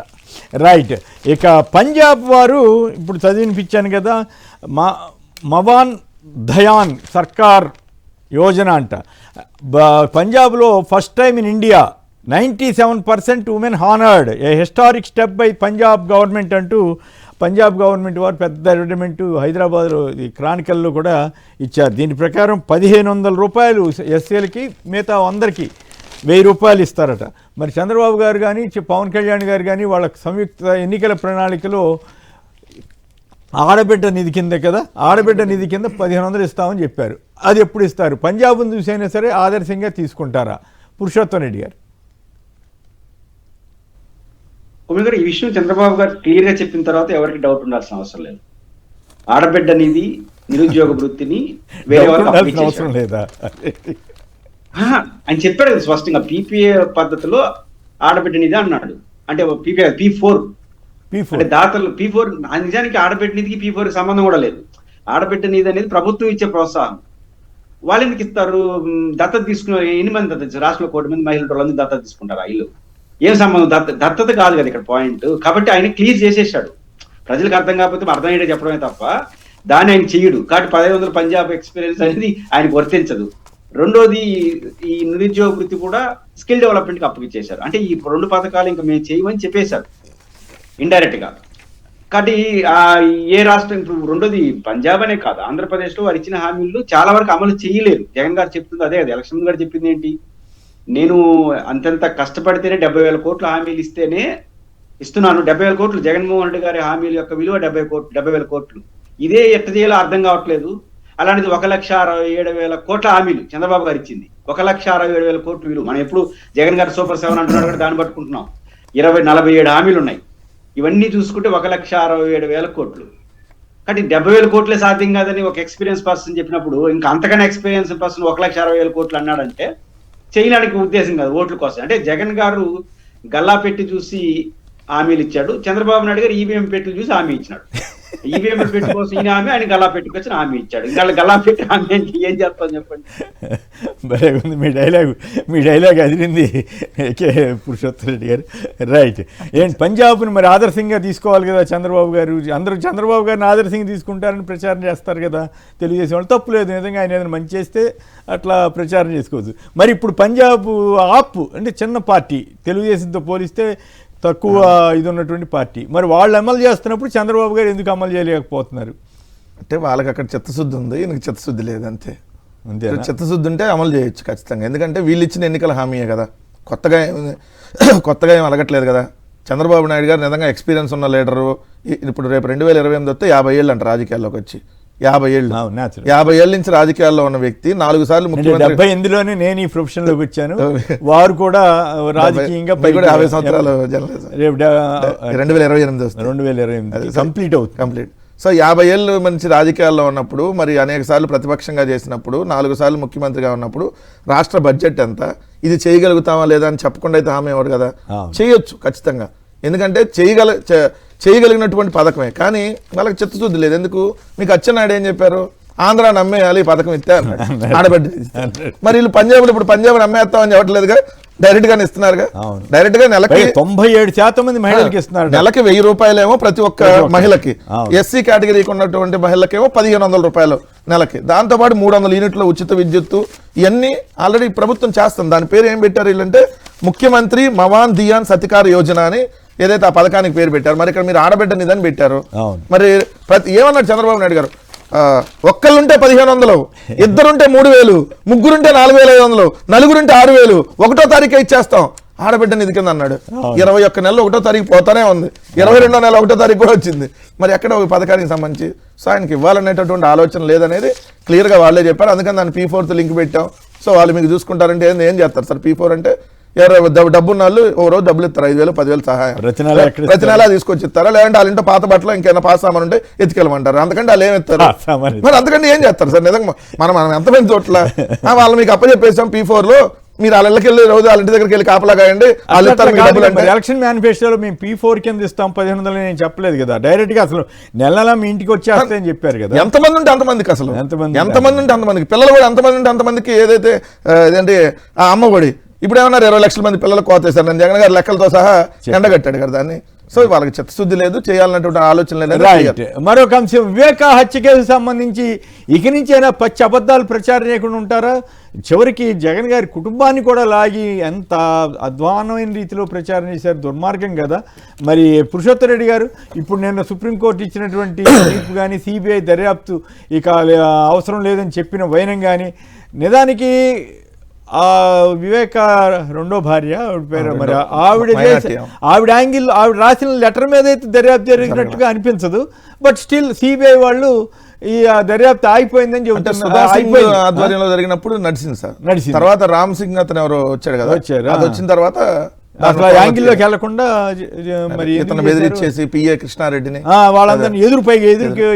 రైట్. ఇక పంజాబ్ వారు ఇప్పుడు చదివినిపించాను కదా, మవాన్ ధయాన్ సర్కార్ యోజన అంట. పంజాబ్లో first time in India 97% women honoured, A historic step by Punjab government అంటూ పంజాబ్ గవర్నమెంట్ వారు పెద్ద అడ్వర్టైజ్మెంటు హైదరాబాద్లో ఈ క్రానికల్లో కూడా ఇచ్చారు. దీని ప్రకారం 1500 రూపాయలు ఎస్సీలకి, మిగతా అందరికీ 1000 రూపాయలు ఇస్తారట. మరి చంద్రబాబు గారు కానీ పవన్ కళ్యాణ్ గారు కానీ వాళ్ళ సంయుక్త ఎన్నికల ప్రణాళికలో ఆడబిడ్డ నిధి కింద కదా, ఆడబిడ్డ నిధి కింద 1500 ఇస్తామని చెప్పారు. అది ఎప్పుడు ఇస్తారు? పంజాబ్ను చూసైనా సరే ఆదర్శంగా తీసుకుంటారా పురుషోత్తం రెడ్డి గారు? ఉమెన్ గారు, ఈ విషయం చంద్రబాబు గారు క్లియర్ గా చెప్పిన తర్వాత ఎవరికి డౌట్ ఉండాల్సిన అవసరం లేదు. ఆడబిడ్డ నిధి నిరుద్యోగ వృత్తిని వేరే వాళ్ళకి అవసరం లేదా ఆయన చెప్పాడు కదా స్పష్టంగా. పీపీఏ పద్ధతిలో ఆడబిడ్డ నిధి అన్నాడు. అంటే పీపీఏ P4 అంటే దాతలు P4. నిజానికి ఆడబిడ్డ నిధికి P4 సంబంధం కూడా లేదు. ఆడబిడ్డ నిధి అనేది ప్రభుత్వం ఇచ్చే ప్రోత్సాహం. వాళ్ళు ఎందుకు ఇస్తారు? దత్తత తీసుకున్న ఎన్ని మంది దత్తత? రాష్ట్రంలో 1 కోటి మంది మహిళలు, వాళ్ళందరూ దత్తత తీసుకుంటారు. ఇల్లు ఏం సంబంధం? దత్తత కాదు కదా ఇక్కడ పాయింట్. కాబట్టి ఆయన క్లియర్ చేసేసాడు. ప్రజలకు అర్థం కాకపోతే అర్థమయ్యేటే చెప్పడమే తప్ప దాన్ని ఆయన చెయ్యడు. కాబట్టి 1500 పంజాబ్ ఎక్స్పీరియన్స్ అనేది ఆయనకు వర్తించదు. రెండోది, ఈ నిరుద్యోగ వృత్తి కూడా స్కిల్ డెవలప్మెంట్ కి అప్పగిచ్చేశారు. అంటే ఈ 2 పథకాలు ఇంకా మేము చేయమని చెప్పేశారు ఇండైరెక్ట్ గా. కాబట్టి ఏ రాష్ట్రం, ఇప్పుడు రెండోది పంజాబ్ అనే కాదు, ఆంధ్రప్రదేశ్ లో వారు ఇచ్చిన హామీలు చాలా వరకు అమలు చేయలేరు. జగన్ గారు చెప్తుంది అదే కదా. ఎలక్షన్ గారు చెప్పింది ఏంటి? నేను అంతంత కష్టపడితేనే 70,000 కోట్ల హామీలు ఇస్తేనే ఇస్తున్నాను. 70,000 కోట్లు జగన్మోహన్ రెడ్డి గారి హామీల యొక్క విలువ 70,000 కోట్లు. ఇదే ఎట్ట చేయాలో అర్థం కావట్లేదు. అలాంటిది 1,67,000 కోట్ల హామీలు చంద్రబాబు గారు ఇచ్చింది. 1,67,000 కోట్లు విలువ. మనం ఎప్పుడు జగన్ గారు సూపర్ 7 అంటున్నాడు కూడా దాన్ని పట్టుకుంటున్నాం. 47 హామీలు ఉన్నాయి. ఇవన్నీ చూసుకుంటే 1,67,000 కోట్లు. కాబట్టి 70,000 కోట్లే సాధ్యం కాదని ఒక ఎక్స్పీరియన్స్ పర్సన్ చెప్పినప్పుడు ఇంకా అంతకన్నా ఎక్స్పీరియన్స్ పర్సన్ 1,60,000 కోట్లు అన్నాడంటే చేయడానికి ఉద్దేశం కాదు, ఓట్ల కోసం. అంటే జగన్ గారు గల్లా పెట్టి చూసి హామీలు ఇచ్చాడు, చంద్రబాబు నాయుడు గారు ఈవీఎం పెట్టి చూసి హామీ ఇచ్చినాడు. ఈవీఎం పెట్టి కోసం ఈయన హామీ, ఆయన గల్లా పెట్టుకొచ్చిన హామీ ఇచ్చాడు. ఇంకా గల్లా పెట్టి హామీ ఏం చేస్తాం చెప్పండి. భలే ఉంది మీ డైలాగ్ అదిరింది పురుషోత్తం రెడ్డి గారు. రైట్. ఏంటి పంజాబ్ని మరి ఆదర్శంగా తీసుకోవాలి కదా చంద్రబాబు గారు. అందరూ చంద్రబాబు గారిని ఆదర్శంగా తీసుకుంటారని ప్రచారం చేస్తారు కదా తెలుగుదేశం వాళ్ళు. తప్పు లేదు, నిజంగా ఆయన ఏదైనా మంచి చేస్తే అట్లా ప్రచారం చేసుకోవచ్చు. మరి ఇప్పుడు పంజాబ్ ఆప్ అంటే చిన్న పార్టీ, తెలుగుదేశంతో పోలిస్తే తక్కువ ఇది ఉన్నటువంటి పార్టీ. మరి వాళ్ళు అమలు చేస్తున్నప్పుడు చంద్రబాబు గారు ఎందుకు అమలు చేయలేకపోతున్నారు? అంటే వాళ్ళకి అక్కడ చిత్తశుద్ధి ఉంది, ఈయనకి చిత్తశుద్ధి లేదు అంతే. చిత్తశుద్ధి ఉంటే అమలు చేయొచ్చు ఖచ్చితంగా. ఎందుకంటే వీళ్ళు ఇచ్చిన ఎన్నికల హామీయే కదా, కొత్తగా ఏం అలగట్లేదు కదా. చంద్రబాబు నాయుడు గారు నిజంగా ఎక్స్పీరియన్స్ ఉన్న లీడరు. ఇప్పుడు రేపు 2028 వస్తే 50 ఏళ్ళు అంట రాజకీయాల్లోకి వచ్చి. 50 ఏళ్ళు 50 ఏళ్ళ నుంచి రాజకీయాల్లో ఉన్న వ్యక్తి 4 సార్లు ముఖ్యమంత్రి. 78లోనే నేను ఈ ప్రొఫెషన్ లోకి వచ్చాను. వారు కూడా రాజకీయంగా 50 సంవత్సరాలు జర్నలిజం. 2028 కంప్లీట్ అవుతుంది. కంప్లీట్. సో 50 ఏళ్ళు మంచి రాజకీయాల్లో ఉన్నప్పుడు, మరి అనేక సార్లు ప్రతిపక్షంగా చేసినప్పుడు, 4 సార్లు ముఖ్యమంత్రిగా ఉన్నప్పుడు రాష్ట్ర బడ్జెట్ ఎంత, ఇది చేయగలుగుతామా లేదా అని చెప్పకుండా అయితే హామీ ఇవ్వడు కదా. చేయొచ్చు ఖచ్చితంగా. ఎందుకంటే చేయగలిగినటువంటి పథకమే. కానీ వాళ్ళకి చిత్తశుద్ధి లేదు. ఎందుకు? మీకు అచ్చెన్నాయుడు ఏం చెప్పారు? ఆంధ్ర నమ్మేయాలి ఈ పథకం ఇస్తే అన్నాడు, ఆడబడ్డ. మరి వీళ్ళు పంజాబ్లో ఇప్పుడు పంజాబ్ నమ్మేస్తామని చెప్పట్లేదుగా, డైరెక్ట్ గానే ఇస్తున్నారుగా. డైరెక్ట్ గా నెలకి 97% మంది మహిళలకు ఇస్తున్నారు. నెలకి 1000 రూపాయలేమో ప్రతి ఒక్క మహిళకి. ఎస్సీ కేటగిరీకి ఉన్నటువంటి మహిళకేమో 1500 రూపాయలు నెలకి. దాంతోపాటు 300 యూనిట్ల ఉచిత విద్యుత్తు, ఇవన్నీ ఆల్రెడీ ప్రభుత్వం చేస్తుంది. దాని పేరు ఏం పెట్టారు వీళ్ళంటే ముఖ్యమంత్రి మవాన్ దియాన్ సతికార్ యోజన అని ఏదైతే ఆ పథకానికి పేరు పెట్టారు. మరి ఇక్కడ మీరు ఆడబిడ్డ నిధని పెట్టారు. మరి ఏమన్నాడు చంద్రబాబు నాయుడు గారు? ఒక్కళ్ళుంటే 1500, ఇద్దరుంటే 3000, ముగ్గురుంటే 4500, నలుగురుంటే 6000, 1వ తారీఖే ఇచ్చేస్తాం ఆడబిడ్డ నిధి కింద అన్నాడు. 21 నెలలు 1వ తారీఖు పోతానే ఉంది. 22వ నెల 1వ తారీఖు కూడా వచ్చింది. మరి ఎక్కడ ఒక పథకానికి సంబంధించి సో ఆయనకి ఇవ్వాలనేటటువంటి ఆలోచన లేదనేది క్లియర్గా వాళ్ళే చెప్పారు. అందుకని దాన్ని P4తో లింక్ పెట్టాం. సో వాళ్ళు మీకు చూసుకుంటారంటే ఏం చేస్తారు సార్? P4 అంటే డబ్బున్న వాళ్ళు ఓ రోజు డబ్బులు ఇస్తారు, 5,000 10,000 సహాయం. ప్రతి నెల తీసుకొచ్చి ఇస్తారా? లేదంటే వాళ్ళ ఇంట్లో పాత బట్టలు ఇంకేమైనా పాస్ సామాన్ ఉంటే ఎత్తుకెళ్ళమంటారు. అందుకంటే వాళ్ళు ఏమి ఇస్తారు? మరి అందుకంటే ఏం చేస్తారు సార్? నిజంగా మనం ఎంతమంది చోట్ల వాళ్ళు మీకు అప్పచెప్పేసాం P4లో మీరు వాళ్ళ ఇళ్ళకి వెళ్ళి రోజు వాళ్ళ ఇంటి దగ్గరికి వెళ్ళి కాపలా కాయండి, వాళ్ళు ఇస్తారు మీకు డబ్బులు అంటే. ఎలక్షన్ మేనిఫెస్టోలో మేము P4 కింద ఇస్తాం 1500 నేను చెప్పలేదు కదా, డైరెక్ట్ గా అసలు నెల మీ ఇంటికి వచ్చేస్తే అని చెప్పారు కదా. ఎంతమంది ఉంటే అంతమందికి, అసలు ఎంతమంది ఉంటే అంతమందికి, పిల్లలు కూడా ఎంతమంది ఉంటే అంతమందికి. ఏదైతే ఏంటి ఆ అమ్మఒడి ఇప్పుడు ఏమన్నారు 20 లక్షల మంది పిల్లలు కోతేశారు, నేను జగన్ గారి లెక్కలతో సహా ఎండగట్టాడు కదా దాన్ని. సో వాళ్ళకి చిత్తశుద్ధి లేదు, చేయాలన్నటువంటి ఆలోచన లేదు. రైట్. మరొక అంశం, వివేక హత్య కేసుకు సంబంధించి ఇక నుంచి అయినా పచ్చి అబద్ధాలు ప్రచారం చేయకుండా ఉంటారా? చివరికి జగన్ గారి కుటుంబాన్ని కూడా లాగి ఎంత అధ్వానమైన రీతిలో ప్రచారం చేశారు, దుర్మార్గం కదా. మరి పురుషోత్తమ రెడ్డి గారు ఇప్పుడు నిన్న సుప్రీంకోర్టు ఇచ్చినటువంటి తీర్పు కానీ, సిబిఐ దర్యాప్తు ఇక అవసరం లేదని చెప్పిన వైనం కానీ, నిజానికి ఆ వివేక రెండో భార్య ఆవిడ పేరు మరి ఆవిడ యాంగిల్ ఆవిడ రాసిన లెటర్ మీద అయితే దర్యాప్తు జరిగినట్టుగా అనిపించదు. బట్ స్టిల్ సిబిఐ వాళ్ళు ఈ దర్యాప్తు ఆగిపోయిందని చెబుతున్నారు. ఆధ్వర్యంలో జరిగినప్పుడు నడిచింది సార్, తర్వాత రామ్ సింగ్ అతను ఎవరో వచ్చాడు కదా, అది వచ్చిన తర్వాత అసలు యాంగిల్లోకి వెళ్లకుండా మరి ఇతను బెదిరించేసి పిఏ కృష్ణారెడ్డిని వాళ్ళందరినీ ఎదురు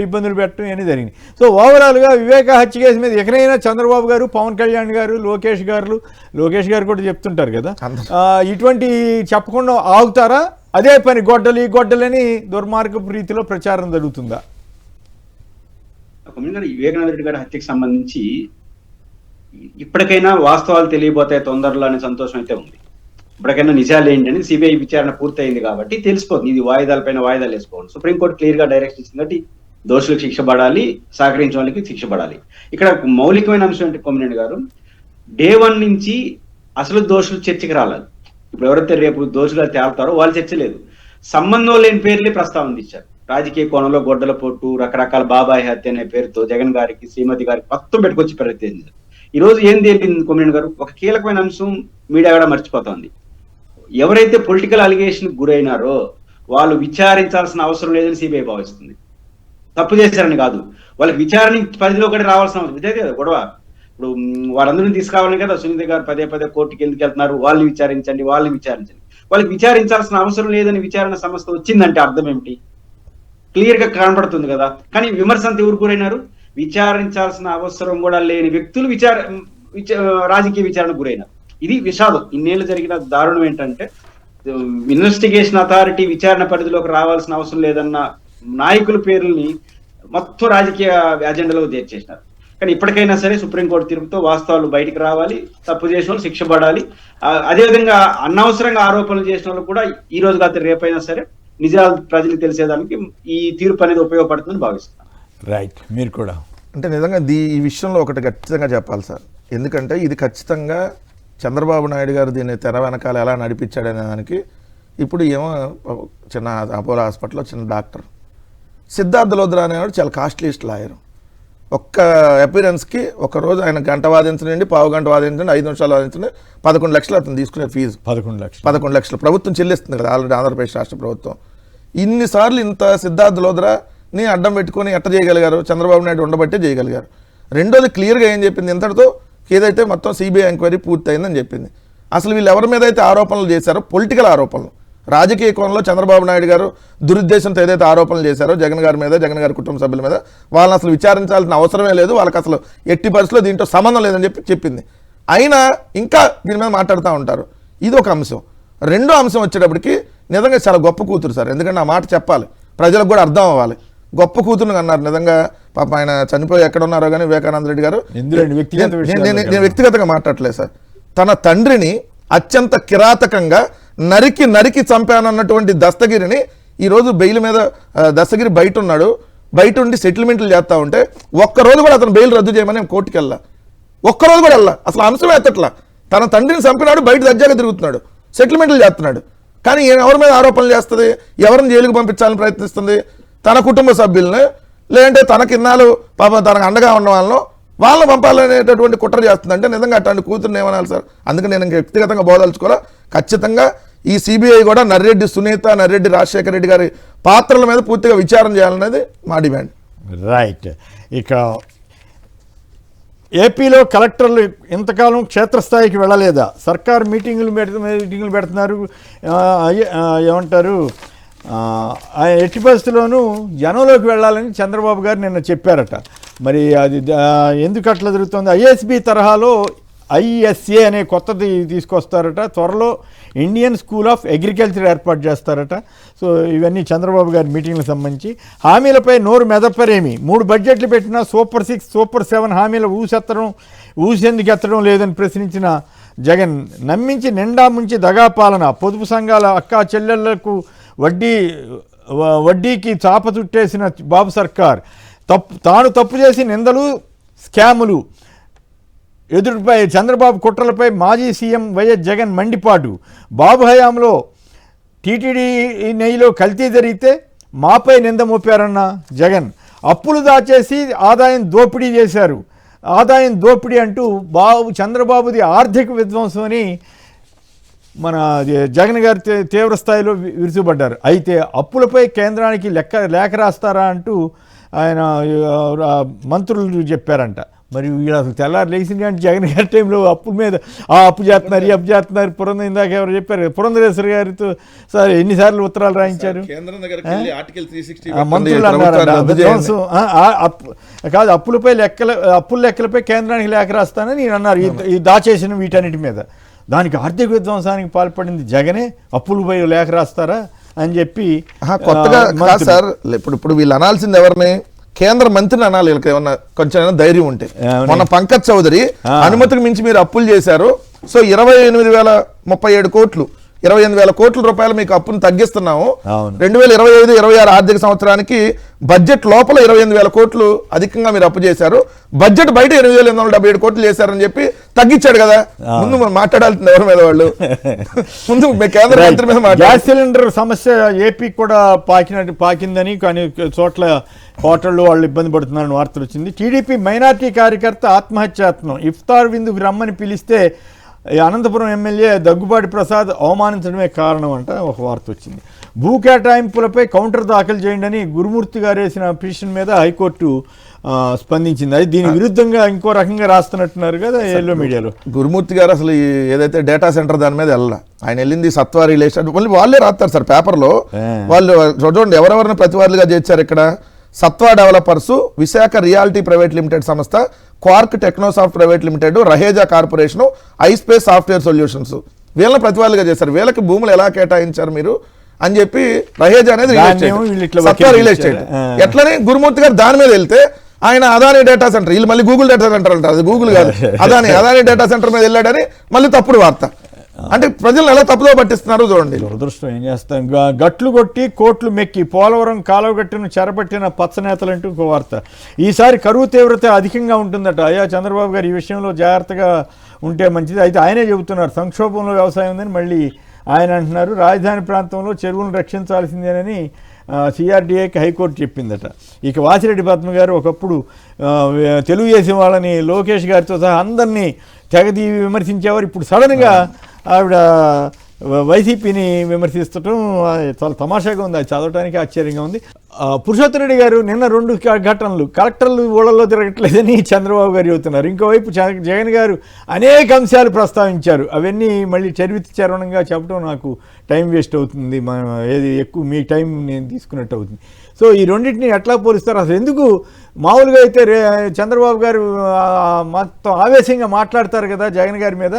ఇబ్బందులు పెట్టడం అనేది జరిగింది. సో ఓవరాల్ గా వివేక హత్య కేసు మీద ఎక్కడైనా చంద్రబాబు గారు, పవన్ కళ్యాణ్ గారు, లోకేష్ గారు కూడా చెప్తుంటారు కదా, ఇటువంటి చెప్పకుండా ఆగుతారా? అదే పని గొడ్డలని దుర్మార్గపు రీతిలో ప్రచారం జరుగుతుందా? వివేకానంద రెడ్డి గారి హత్యకు సంబంధించి ఇప్పటికైనా వాస్తవాలు తెలియబోతాయి తొందరలో అనే సంతోషం అయితే ఉంది. ఇప్పటికైనా నిజాలు ఏంటని సిబిఐ విచారణ పూర్తయింది కాబట్టి తెలిసిపోతుంది. ఇది వాయిదాలపైన వాయిదాలు వేసుకోవాలి. సుప్రీంకోర్టు క్లియర్ గా డైరెక్షన్ ఇచ్చింది కాబట్టి దోషులకు శిక్ష పడాలి, సహకరించే వాళ్ళకి శిక్ష పడాలి. ఇక్కడ మౌలికమైన అంశం ఏంటి కొమ్మినేని గారు, డే 1 నుంచి అసలు దోషులు చర్చకి రాలేదు. ఇప్పుడు ఎవరైతే రేపు దోషులు తేల్తారో వాళ్ళు చర్చ లేదు. సంబంధం లేని పేర్లే ప్రస్తావన ఇచ్చారు. రాజకీయ కోణంలో గొడ్డల పొట్టు, రకరకాల బాబాయ్ హత్య అనే పేరుతో జగన్ గారికి, శ్రీమతి గారికి మొత్తం పెట్టుకొచ్చి ప్రయత్నించారు. ఈ రోజు ఏం తేలింది కొమ్మినేని గారు, ఒక కీలకమైన అంశం మీడియా కూడా మర్చిపోతుంది. ఎవరైతే పొలిటికల్ అలిగేషన్ గురైనారో వాళ్ళు విచారించాల్సిన అవసరం లేదని సిబిఐ భావిస్తుంది. తప్పు చేశారని కాదు, వాళ్ళకి విచారణ పరిధిలో కూడా రావాల్సిన అవసరం ఇదే కదా గొడవ. ఇప్పుడు వాళ్ళందరినీ తీసుకురావాలని కదా సునీత గారు పదే కోర్టుకి ఎందుకు వెళ్తున్నారు, వాళ్ళని విచారించండి. వాళ్ళకి విచారించాల్సిన అవసరం లేదని విచారణ సంస్థ వచ్చిందంటే అర్థం ఏమిటి? క్లియర్ గా కనబడుతుంది కదా. కానీ విమర్శ అంతా ఎవరు గురైనారు? విచారించాల్సిన అవసరం కూడా లేని వ్యక్తులు రాజకీయ విచారణకు గురైనారు. ఇది విషాదం. ఇన్నేళ్ళు జరిగిన దారుణం ఏంటంటే ఇన్వెస్టిగేషన్ అథారిటీ విచారణ పరిధిలోకి రావాల్సిన అవసరం లేదన్న నాయకుల పేర్లని మొత్తం రాజకీయ అజెండాలో చేర్చేసినారు. కానీ ఇప్పటికైనా సరే సుప్రీంకోర్టు తీర్పుతో వాస్తవాలు బయటికి రావాలి, తప్పు చేసిన వాళ్ళు శిక్ష పడాలి. అదేవిధంగా అనవసరంగా ఆరోపణలు చేసిన వాళ్ళు కూడా ఈ రోజు కాదు రేపైనా సరే నిజాలు ప్రజలకు తెలిసేదానికి ఈ తీర్పు అనేది ఉపయోగపడుతుందని భావిస్తున్నాను. రైట్. మీరు కూడా అంటే నిజంగా ఈ విషయంలో ఒకటి ఖచ్చితంగా చెప్పాలి సార్. ఎందుకంటే ఇది ఖచ్చితంగా చంద్రబాబు నాయుడు గారు దీన్ని తెర వెనకాల ఎలా నడిపించాడనే దానికి ఇప్పుడు ఏమో చిన్న అపోలో హాస్పిటల్లో చిన్న డాక్టర్ సిద్ధార్థ లోద్రా అనేవాడు చాలా కాస్ట్లీస్ట్ లాయర్. ఒక్క అపీరెన్స్కి రోజు ఆయన గంట వాదించండి, పావు గంట వాదించండి, 5 నిమిషాలు వాదించండి, 11 లక్షలు అతను తీసుకునే ఫీజు. 11 లక్షలు ప్రభుత్వం చెల్లిస్తుంది కదా ఆల్రెడీ, ఆంధ్రప్రదేశ్ రాష్ట్ర ప్రభుత్వం. ఇన్నిసార్లు ఇంత సిద్ధార్థ లోద్రాని అడ్డం పెట్టుకొని ఎట్ట చేయగలిగారు? చంద్రబాబు నాయుడు ఉండబట్టే చేయగలిగారు. రెండోది క్లియర్గా ఏం చెప్పింది, ఇంతటితో ఏదైతే మొత్తం సిబిఐ ఎంక్వైరీ పూర్తయిందని చెప్పింది. అసలు వీళ్ళు ఎవరి మీద అయితే ఆరోపణలు చేశారో పొలిటికల్ ఆరోపణలు, రాజకీయ కోణంలో చంద్రబాబు నాయుడు గారు దురుద్దేశంతో ఏదైతే ఆరోపణలు చేశారో జగన్ గారి మీద, జగన్ గారి కుటుంబ సభ్యుల మీద, వాళ్ళని అసలు విచారించాల్సిన అవసరమే లేదు, వాళ్ళకి అసలు ఎట్టి పరిస్థితుల్లో దీంట్లో సంబంధం లేదని చెప్పింది. అయినా ఇంకా దీని మీద మాట్లాడుతూ ఉంటారు. ఇది ఒక అంశం. రెండో అంశం వచ్చేటప్పటికి నిజంగా చాలా గొప్ప కూతురు సార్. ఎందుకంటే ఆ మాట చెప్పాలి, ప్రజలకు కూడా అర్థం అవ్వాలి. గొప్ప కూతురుని అన్నారు. నిజంగా పాప ఆయన చనిపోయి ఎక్కడ ఉన్నారో కానీ వివేకానంద రెడ్డి గారు, నేను వ్యక్తిగతంగా మాట్లాడలేదు సార్. తన తండ్రిని అత్యంత కిరాతకంగా నరికి చంపానన్నటువంటి దస్తగిరిని ఈరోజు బెయిల్ మీద, దస్తగిరి బయట ఉన్నాడు, బయట ఉండి సెటిల్మెంట్లు చేస్తూ ఉంటే ఒక్కరోజు కూడా అతను బెయిల్ రద్దు చేయమని కోర్టుకి వెళ్ళా, ఒక్కరోజు కూడా వెళ్ళా. అసలు అంశమే ఎత్తట్లా. తన తండ్రిని చంపినాడు, బయట దర్జాగా తిరుగుతున్నాడు, సెటిల్మెంట్లు చేస్తున్నాడు. కానీ ఎవరి మీద ఆరోపణలు చేస్తుంది? ఎవరిని జైలుకు పంపించాలని ప్రయత్నిస్తుంది? తన కుటుంబ సభ్యుల్ని, లేదంటే తనకి ఇన్నాళ్ళు పాపం తనకు అండగా ఉన్న వాళ్ళని పంపాలనేటటువంటి కుట్ర చేస్తుంది. అంటే నిజంగా అట్లాంటి కూతురుని ఏమనాలి సార్? అందుకని నేను వ్యక్తిగతంగా బోదలుచుకోవాలా. ఖచ్చితంగా ఈ సిబిఐ కూడా నర్రెడ్డి సునీత, నర్రెడ్డి రాజశేఖర రెడ్డి గారి పాత్రల మీద పూర్తిగా విచారణ చేయాలనేది మా డిమాండ్. రైట్. ఇక ఏపీలో కలెక్టర్లు ఇంతకాలం క్షేత్రస్థాయికి వెళ్ళలేదా? సర్కారు మీటింగులు పెడుతున్నారు, ఏమంటారు, ఎట్టి పరిస్థితుల్లోనూ జనంలోకి వెళ్ళాలని చంద్రబాబు గారు నిన్న చెప్పారట. మరి అది ఎందుకు అట్లా జరుగుతుంది? ఐఎస్బి తరహాలో ISA అనే కొత్తది తీసుకొస్తారట. త్వరలో ఇండియన్ స్కూల్ ఆఫ్ అగ్రికల్చర్ ఏర్పాటు చేస్తారట. సో ఇవన్నీ చంద్రబాబు గారి మీటింగ్లకు సంబంధించి. హామీలపై నోరు మెదపరేమి, 3 బడ్జెట్లు పెట్టినా సూపర్ 6 సూపర్ 7 హామీల ఊసెందుకు ఎత్తడం లేదని ప్రశ్నించిన జగన్, నమ్మించి నిండా ముంచి దగా పాలన, పొదుపు సంఘాల అక్కా చెల్లెళ్లకు వడ్డీకి చాప చుట్టేసిన బాబు సర్కార్, తాను తప్పు చేసి నిందలు స్కాములు, ఎదుటిపై చంద్రబాబు కుట్రలపై మాజీ సీఎం వైఎస్ జగన్ మండిపాటు, బాబు హయాంలో టీటీడీ నెయ్యిలో కల్తీ జరిగితే మాపై నింద మోపారన్న జగన్, అప్పులు దాచేసి ఆదాయం దోపిడీ చేశారు, ఆదాయం దోపిడీ అంటూ చంద్రబాబుది ఆర్థిక విధ్వంసం అని మన జగన్ గారు తీవ్ర స్థాయిలో విరుచుబడ్డారు. అయితే అప్పులపై కేంద్రానికి లేఖ రాస్తారా అంటూ ఆయన మంత్రులు చెప్పారంట. మరి వీళ్ళు అసలు తెల్లారు లేచింది అంటే జగన్ గారి టైంలో అప్పుల మీద అప్పు చేస్తున్నారు ఈ అప్పు చేస్తున్నారు. ఇందాక ఎవరు చెప్పారు, పురంధరేశ్వరి గారితో సార్ ఎన్నిసార్లు ఉత్తరాలు రాయించారు మంత్రులు అన్నారు. కాదు, అప్పుల లెక్కలపై కేంద్రానికి లేఖ రాస్తానని నేను అన్నారు. ఈ దాచేసిన వీటన్నిటి మీద దానికి ఆర్థిక విధ్వంసానికి పాల్పడింది జగనే, అప్పులపై లేఖ రాస్తారా అని చెప్పి కొత్తగా సార్. ఇప్పుడు వీళ్ళు అనాల్సింది ఎవరిని? కేంద్ర మంత్రిని అనాలి. వీళ్ళకి ఏమన్నా కొంచెం ధైర్యం ఉంటే. మొన్న పంకజ్ చౌదరి అనుమతికి మించి మీరు అప్పులు చేశారు, సో 28,037 కోట్లు 28,000 కోట్ల రూపాయలు మీకు అప్పును తగ్గిస్తున్నాము, 2025-26 ఆర్థిక సంవత్సరానికి బడ్జెట్ లోపల 28,000 కోట్లు అధికంగా మీరు అప్పు చేశారు, బడ్జెట్ బయట 8,877 కోట్లు చేశారని చెప్పి తగ్గించాడు కదా. ముందు మాట్లాడాల్సింది ఎవరి మీద? వాళ్ళు ముందు కేంద్ర మంత్రి మీద. గ్యాస్ సిలిండర్ సమస్య ఏపీకి కూడా పాకిందని, కానీ చోట్ల హోటళ్ళు వాళ్ళు ఇబ్బంది పడుతున్నారని వార్తలు వచ్చింది. టీడీపీ మైనార్టీ కార్యకర్త ఆత్మహత్యాయత్నం, ఇఫ్తార్ విందుకు రమ్మని పిలిస్తే అనంతపురం ఎమ్మెల్యే దగ్గుబాటి ప్రసాద్ అవమానించడమే కారణం అంట ఒక వార్త వచ్చింది. భూ కేటాయింపులపై కౌంటర్ దాఖలు చేయండి అని గురుమూర్తి గారు వేసిన పిటిషన్ మీద హైకోర్టు స్పందించింది. అది దీని విరుద్ధంగా ఇంకో రకంగా రాస్తున్నట్టున్నారు కదా ఎల్లో మీడియాలో. గురుమూర్తి గారు అసలు ఏదైతే డేటా సెంటర్ దాని మీద ఆయన వెళ్ళింది సత్వా రిలేషన్ వాళ్ళే రాస్తారు సార్ పేపర్లో. వాళ్ళు చూడండి ఎవరెవరిని ప్రతివాదులుగా చేర్చారు ఇక్కడ. Satva developers, Visakha realty private limited సంస్థ, Quark Technosoft private limited, Raheja corporation, iSpace software solutions వీళ్ళని ప్రతివాదులుగా చేశారు. వీళ్ళకి భూములు ఎలా కేటాయించారు మీరు అని చెప్పి రహేజా అనేది సత్వా రియల్ ఎస్టేట్. ఎట్లనే గురుమూర్తి గారు దాని మీద వెళ్తే ఆయన అదానీ డేటా సెంటర్, వీళ్ళు మళ్ళీ గూగుల్ డేటా సెంటర్ అంటారు, అది గూగుల్ కాదు అదానీ డేటా సెంటర్ మీద వెళ్ళాడని మళ్ళీ తప్పుడు వార్త. అంటే ప్రజలను ఎలా తప్పుదో పట్టిస్తున్నారు చూడండి. దురదృష్టం ఏం చేస్తాం. గట్లు కొట్టి కోట్లు మెక్కి పోలవరం కాలువగట్టును చెరపట్టిన పచ్చనేతలంటూ ఒక వార్త. ఈసారి కరువు తీవ్రత అధికంగా ఉంటుందట. అయ్యా చంద్రబాబు గారు ఈ విషయంలో జాగ్రత్తగా ఉంటే మంచిది. అయితే ఆయనే చెబుతున్నారు సంక్షోభంలో వ్యవసాయం ఉందని మళ్ళీ ఆయన అంటున్నారు. రాజధాని ప్రాంతంలో చెరువులను రక్షించాల్సిందేనని సిఆర్డీఏకి హైకోర్టు చెప్పిందట. ఇక వాసిరెడ్డి పద్మ గారు ఒకప్పుడు తెలుగుదేశం వాళ్ళని లోకేష్ గారితో సహా అందరినీ తెగది విమర్శించేవారు. ఇప్పుడు సడన్గా ఆవిడ వైసీపీని విమర్శిస్తటం చాలా తమాషాగా ఉంది. అది చదవడానికి ఆశ్చర్యంగా ఉంది. పురుషోత్తమ రెడ్డి గారు నిన్న 2 ఘటనలు, కలెక్టర్లు ఊళ్ళల్లో తిరగట్లేదని చంద్రబాబు గారు చెబుతున్నారు. ఇంకోవైపు జగన్ గారు అనేక అంశాలు ప్రస్తావించారు. అవన్నీ మళ్ళీ చరిత్ర చరణంగా చెప్పడం నాకు టైం వేస్ట్ అవుతుంది, ఏది ఎక్కువ మీ టైం నేను తీసుకున్నట్టు అవుతుంది. సో ఈ రెండింటిని ఎట్లా పోలిస్తారు? అసలు ఎందుకు మామూలుగా అయితే చంద్రబాబు గారు మొత్తం ఆవేశంగా మాట్లాడతారు కదా జగన్ గారి మీద.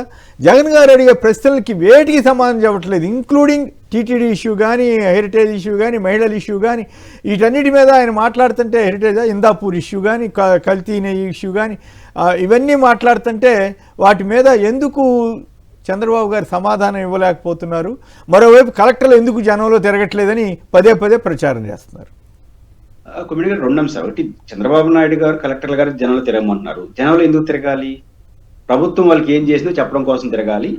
జగన్ గారు అడిగే ప్రశ్నలకి వేటికి సమాధానం చెప్పట్లేదు, ఇంక్లూడింగ్ టీటీడీ ఇష్యూ కానీ, హెరిటేజ్ ఇష్యూ కానీ, మహిళల ఇష్యూ కానీ, వీటన్నిటి మీద ఆయన మాట్లాడుతుంటే, హెరిటేజ్ ఇందాపూర్ ఇష్యూ కానీ, కల్తీ నెయ్యి ఇష్యూ కానీ, ఇవన్నీ మాట్లాడుతుంటే వాటి మీద ఎందుకు చంద్రబాబు గారు సమాధానం ఇవ్వలేకపోతున్నారు? మరోవైపు కలెక్టర్లు ఎందుకు జనంలో తిరగట్లేదని పదే ప్రచారం చేస్తున్నారు. కొమ్మిడి గారు 2 అంశాలు. ఒకటి, చంద్రబాబు నాయుడు గారు కలెక్టర్ల గారు జనంలో తిరగమంటున్నారు. జనంలో ఎందుకు తిరగాలి? ప్రభుత్వం వాళ్ళకి ఏం చేసిందో చెప్పడం కోసం తిరగాలి,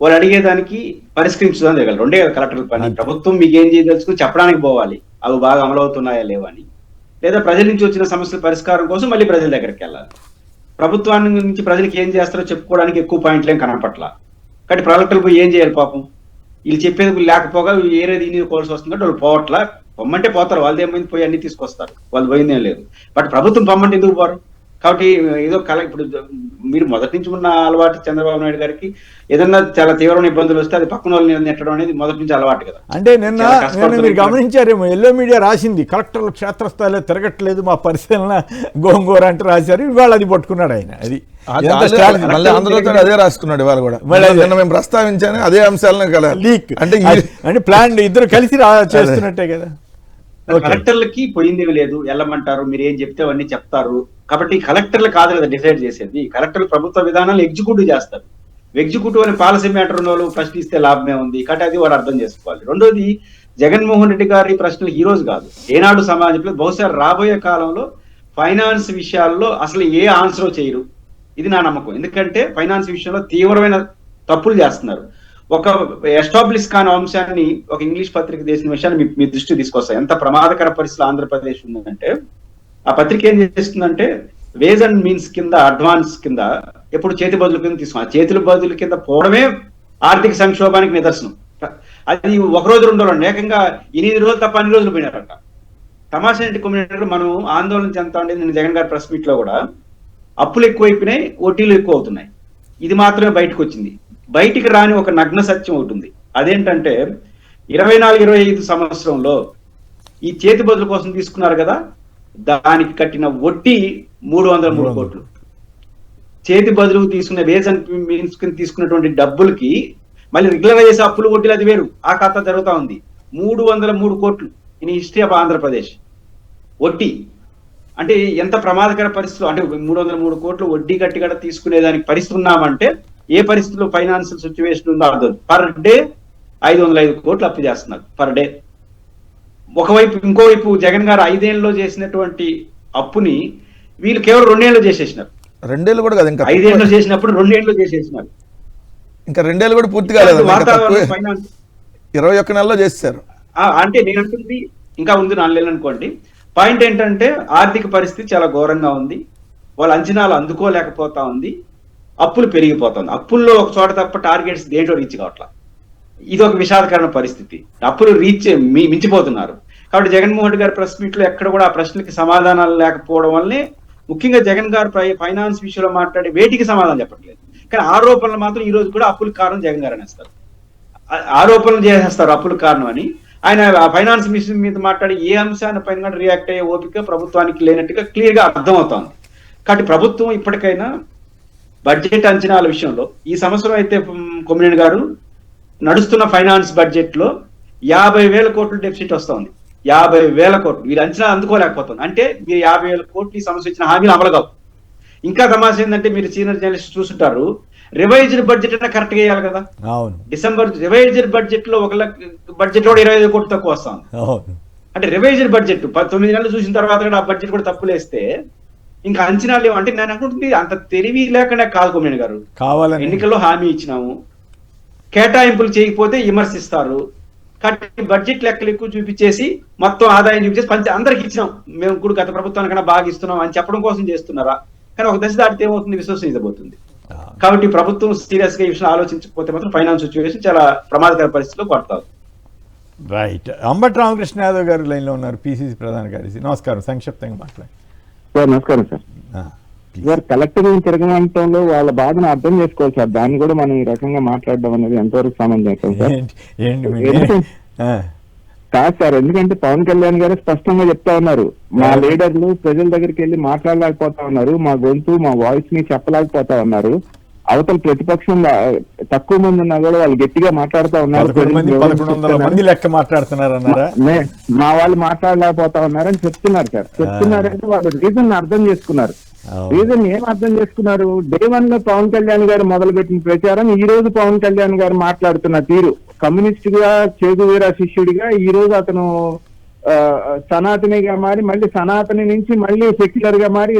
వాళ్ళు అడిగేదానికి పరిష్కరించడానికి తిరగాలి. 2 కదా కలెక్టర్ల పని. ప్రభుత్వం మీకు ఏం చేయదలుచుకుని చెప్పడానికి పోవాలి, అవి బాగా అమలవుతున్నాయా లేవని, లేదా ప్రజల నుంచి వచ్చిన సమస్యల పరిష్కారం కోసం మళ్ళీ ప్రజల దగ్గరికి వెళ్ళాలి. ప్రభుత్వాన్ని నుంచి ప్రజలకు ఏం చేస్తారో చెప్పుకోవడానికి ఎక్కువ పాయింట్లు ఏం కనపట్ల. కానీ కలెక్టర్లు పోయి ఏం చేయాలి పాపం? వీళ్ళు చెప్పేది లేకపోగా ఏరేది కోల్సి వస్తుంది కాబట్టి వాళ్ళు పోవట్లా. పొమ్మంటే పోతారు, వాళ్ళు ఏమైంది పోయి అన్ని తీసుకొస్తారు, వాళ్ళు పోయిందేం లేదు. బట్ ప్రభుత్వం పొమ్మంటే ఎందుకు పోరు? కాబట్టి ఏదో ఇప్పుడు మీరు మొదటి నుంచి ఉన్న అలవాటు చంద్రబాబు నాయుడు గారికి ఏదన్నా చాలా తీవ్రమైన ఇబ్బందులు వస్తే అది పక్కన వాళ్ళని నెట్టడం అనేది మొదటి నుంచి అలవాటు కదా. అంటే నిన్న మీరు గమనించారేమో, ఎల్లో మీడియా రాసింది కలెక్టర్లు క్షేత్రస్థాయిలో తిరగట్లేదు మా పరిశీలన గోంగూర అంటే రాశారు. ఇవాళ అది పట్టుకున్నాడు ఆయన. అది మళ్ళీ ఆంధ్రతో అదే రాసుకున్నాడు ఇవాళ కూడా. నిన్న మేము ప్రస్తావించాను అదే అంశాలను కదా లీక్ అంటే ప్లాన్ ఇద్దరు కలిసి చేస్తున్నట్టే కదా. కలెక్టర్లకి పోయిందేమి లేదు, వెళ్ళమంటారు, మీరు ఏం చెప్తే అవన్నీ చెప్తారు. కాబట్టి కలెక్టర్లు కాదు కదా డిసైడ్ చేసేది. కలెక్టర్లు ప్రభుత్వ విధానాలు ఎగ్జిక్యూటివ్ చేస్తారు. ఎగ్జిక్యూటివ్ అని పాలసీ మ్యాటర్ ఉన్న వాళ్ళు ప్రశ్నిస్తే లాభమే ఉంది. కాబట్టి అది వాడు అర్థం చేసుకోవాలి. రెండోది, జగన్మోహన్ రెడ్డి గారి ప్రశ్నలు ఈ రోజు కాదు, ఏనాడు సమాజంలో బహుశా రాబోయే కాలంలో ఫైనాన్స్ విషయాల్లో అసలు ఏ ఆన్సర్ చేయరు. ఇది నా నమ్మకం. ఎందుకంటే ఫైనాన్స్ విషయంలో తీవ్రమైన తప్పులు చేస్తున్నారు. ఒక ఎస్టాబ్లిష్ కాని అంశాన్ని ఒక ఇంగ్లీష్ పత్రిక చేసిన విషయాన్ని మీ దృష్టికి తీసుకొస్తాయి. ఎంత ప్రమాదకర పరిస్థితులు ఆంధ్రప్రదేశ్ ఉందంటే, ఆ పత్రిక ఏం చేస్తుందంటే వేజ్ అండ్ మీన్స్ కింద అడ్వాన్స్ కింద ఎప్పుడు చేతి బదులు కింద తీసుకున్నారు. చేతుల బదులు కింద పోవడమే ఆర్థిక సంక్షోభానికి నిదర్శనం. అది ఒక రోజు 2 రోజులు ఏకంగా 8 రోజులు తప్ప అన్ని రోజులు పోయినారట. తమాషా ఏంటి కొమ్మినేని గారు, మనం ఆందోళన చెందుతా ఉండేది నేను జగన్ గారి ప్రెస్ మీట్ లో కూడా, అప్పులు ఎక్కువైపోయినాయి, వడ్డీలు ఎక్కువ అవుతున్నాయి. ఇది మాత్రమే బయటకు వచ్చింది. బయటికి రాని ఒక నగ్న సత్యం ఉంటుంది. అదేంటంటే 24-25 సంవత్సరంలో ఈ చేతి బదులు కోసం తీసుకున్నారు కదా, దానికి కట్టిన వడ్డీ 303 కోట్లు. చేతి బదులు తీసుకున్న వేజ్ అండ్ మీన్స్ తీసుకున్నటువంటి డబ్బులకి మళ్ళీ రెగ్యులర్ చేసే అప్పులు వడ్డీలు అది వేరు. ఆ ఖాతా జరుగుతా ఉంది. 303 కోట్లు ఇన్ హిస్టరీ ఆఫ్ ఆంధ్రప్రదేశ్ వడ్డీ. అంటే ఎంత ప్రమాదకర పరిస్థితులు. అంటే 303 కోట్లు వడ్డీ కట్టి కూడా తీసుకునేదానికి పరిస్థితి ఉన్నామంటే ఏ పరిస్థితుల్లో ఫైనాన్షియల్ సిచ్యువేషన్ ఉందో అర్థం. పర్ డే 505 కోట్లు అప్పు చేస్తున్నారు పర్ డే. ఒకవైపు ఇంకోవైపు జగన్ గారు 5 ఏళ్లలో చేసినటువంటి అప్పుని వీళ్ళు కేవలం 2 ఏళ్ళు చేసేసినారు. 2 ఏళ్ళు కూడా కదా, ఇంకా 5 ఏళ్ళు చేసినప్పుడు 2 ఏళ్ళు చేసేసినారు. ఇంకా 2 ఏళ్ళు కూడా పూర్తి కాలేదు, 21 నెలలో చేశారు. అంటే నేను అంటుంది ఇంకా ఉంది 4 నెలలు అనుకోండి. పాయింట్ ఏంటంటే ఆర్థిక పరిస్థితి చాలా ఘోరంగా ఉంది. వాళ్ళ అంచనాలు అందుకోలేకపోతా ఉంది. అప్పులు పెరిగిపోతుంది. అప్పుల్లో ఒక చోట తప్ప టార్గెట్స్ దేంట్లో రీచ్ కావట్లా. ఇది ఒక విషాదకరణ పరిస్థితి. అప్పులు మించిపోతున్నారు. కాబట్టి జగన్మోహన్ రెడ్డి గారి ప్రెస్ మీట్ లో ఎక్కడ కూడా ఆ ప్రశ్నలకి సమాధానాలు లేకపోవడం వల్లే, ముఖ్యంగా జగన్ గారు ఫైనాన్స్ విషయంలో మాట్లాడే వేటికి సమాధానం చెప్పట్లేదు. కానీ ఆరోపణలు మాత్రం ఈ రోజు కూడా అప్పుల కారణం జగన్ గారు అనేస్తారు. ఆరోపణలు చేసేస్తారు అప్పుల కారణం అని. ఆయన ఫైనాన్స్ మిషన్ మీద మాట్లాడి ఏ అంశాన్ని పైన రియాక్ట్ అయ్యే ఓపిక ప్రభుత్వానికి లేనట్టుగా క్లియర్ గా అర్థమవుతోంది. కాబట్టి ప్రభుత్వం ఇప్పటికైనా బడ్జెట్ అంచనాల విషయంలో ఈ సంవత్సరం అయితే కొమ్మినేని గారు నడుస్తున్న ఫైనాన్స్ బడ్జెట్ లో 50,000 కోట్లు డెఫిసిట్ వస్తుంది. 50,000 కోట్లు వీళ్ళు అంచనా అందుకోలేకపోతుంది. అంటే మీరు 50,000 కోట్లు ఈ సంవత్సరం ఇచ్చిన హామీలు అమలు కావు. ఇంకా సమస్య ఏంటంటే, మీరు సీనియర్ జర్నలిస్ట్ చూస్తుంటారు, రివైజ్డ్ బడ్జెట్ అంటే కరెక్ట్ గా వేయాలి కదా. డిసెంబర్ రివైజ్డ్ బడ్జెట్ లో 1 లక్ష బడ్జెట్ కూడా 25 కోట్లు తక్కువ వస్తుంది. అంటే రివైజ్డ్ బడ్జెట్ 9 నెలలు చూసిన తర్వాత కూడా ఆ బడ్జెట్ కూడా తప్పులేస్తే ఇంకా అంచనాలు లేవు. అంటే నేను అనుకుంటుంది అంత తెలివి లేకుండా కాదు కొమ్మినేని గారు. కావాలని ఎన్నికల్లో హామీ ఇచ్చినాము, కేటాయింపులు చేయకపోతే విమర్శిస్తారు. కాబట్టి బడ్జెట్ లెక్కలు ఎక్కువ చూపించేసి మొత్తం ఆదాయం చూపించేసి అందరికి ఇచ్చినాం, మేము కూడా గత ప్రభుత్వానికన్నా బాగా ఇస్తున్నాం అని చెప్పడం కోసం చేస్తున్నారా? కానీ ఒక దశ దాటితే ఏమవుతుంది, విశ్వసనీయత పోతుంది. కాబట్టి ప్రభుత్వం సీరియస్ గా ఈ విషయంలో ఆలోచించకపోతే మాత్రం ఫైనాన్స్ సిచ్యువేషన్ చాలా ప్రమాదకర పరిస్థితిలో పడతారు. రైట్. అంబటి రామకృష్ణ యాదవ్ గారు లైన్ లో ఉన్నారు, పిసిసి ప్రధాన కార్యదర్శి. నమస్కారం. సంక్షిప్తంగా మాట్లాడండి సార్. నమస్కారం సార్. సార్, కలెక్టర్ తిరగడంలో వాళ్ళ బాధను అర్థం చేసుకోవాలి సార్. దాన్ని కూడా మనం ఈ రకంగా మాట్లాడడం అనేది ఎంతవరకు సమంజసం సార్? కాదు సార్, ఎందుకంటే పవన్ కళ్యాణ్ గారు స్పష్టంగా చెప్తా ఉన్నారు, మా లీడర్లు ప్రజల దగ్గరికి వెళ్ళి మాట్లాడలేకపోతా ఉన్నారు, మా గొంతు మా వాయిస్ ని చెప్పలేకపోతా ఉన్నారు. అవతల ప్రతిపక్షం తక్కువ మంది ఉన్నా కూడా వాళ్ళు గట్టిగా మాట్లాడుతూ ఉన్నారు, మా వాళ్ళు మాట్లాడలేకపోతా ఉన్నారని చెప్తున్నారు సార్. చెప్తున్నారంటే వాళ్ళు రీజన్ అర్థం చేసుకున్నారు. రీజన్ ఏం అర్థం చేసుకున్నారు? డే 1 లో పవన్ కళ్యాణ్ గారు మొదలుపెట్టిన ప్రచారం, ఈ రోజు పవన్ కళ్యాణ్ గారు మాట్లాడుతున్న తీరు, కమ్యూనిస్ట్ గా చేగువీరా శిష్యుడిగా ఈ రోజు అతను సనాతనిగా మారి మళ్ళీ సనాతని నుంచి మళ్ళీ సెక్యులర్ గా మారి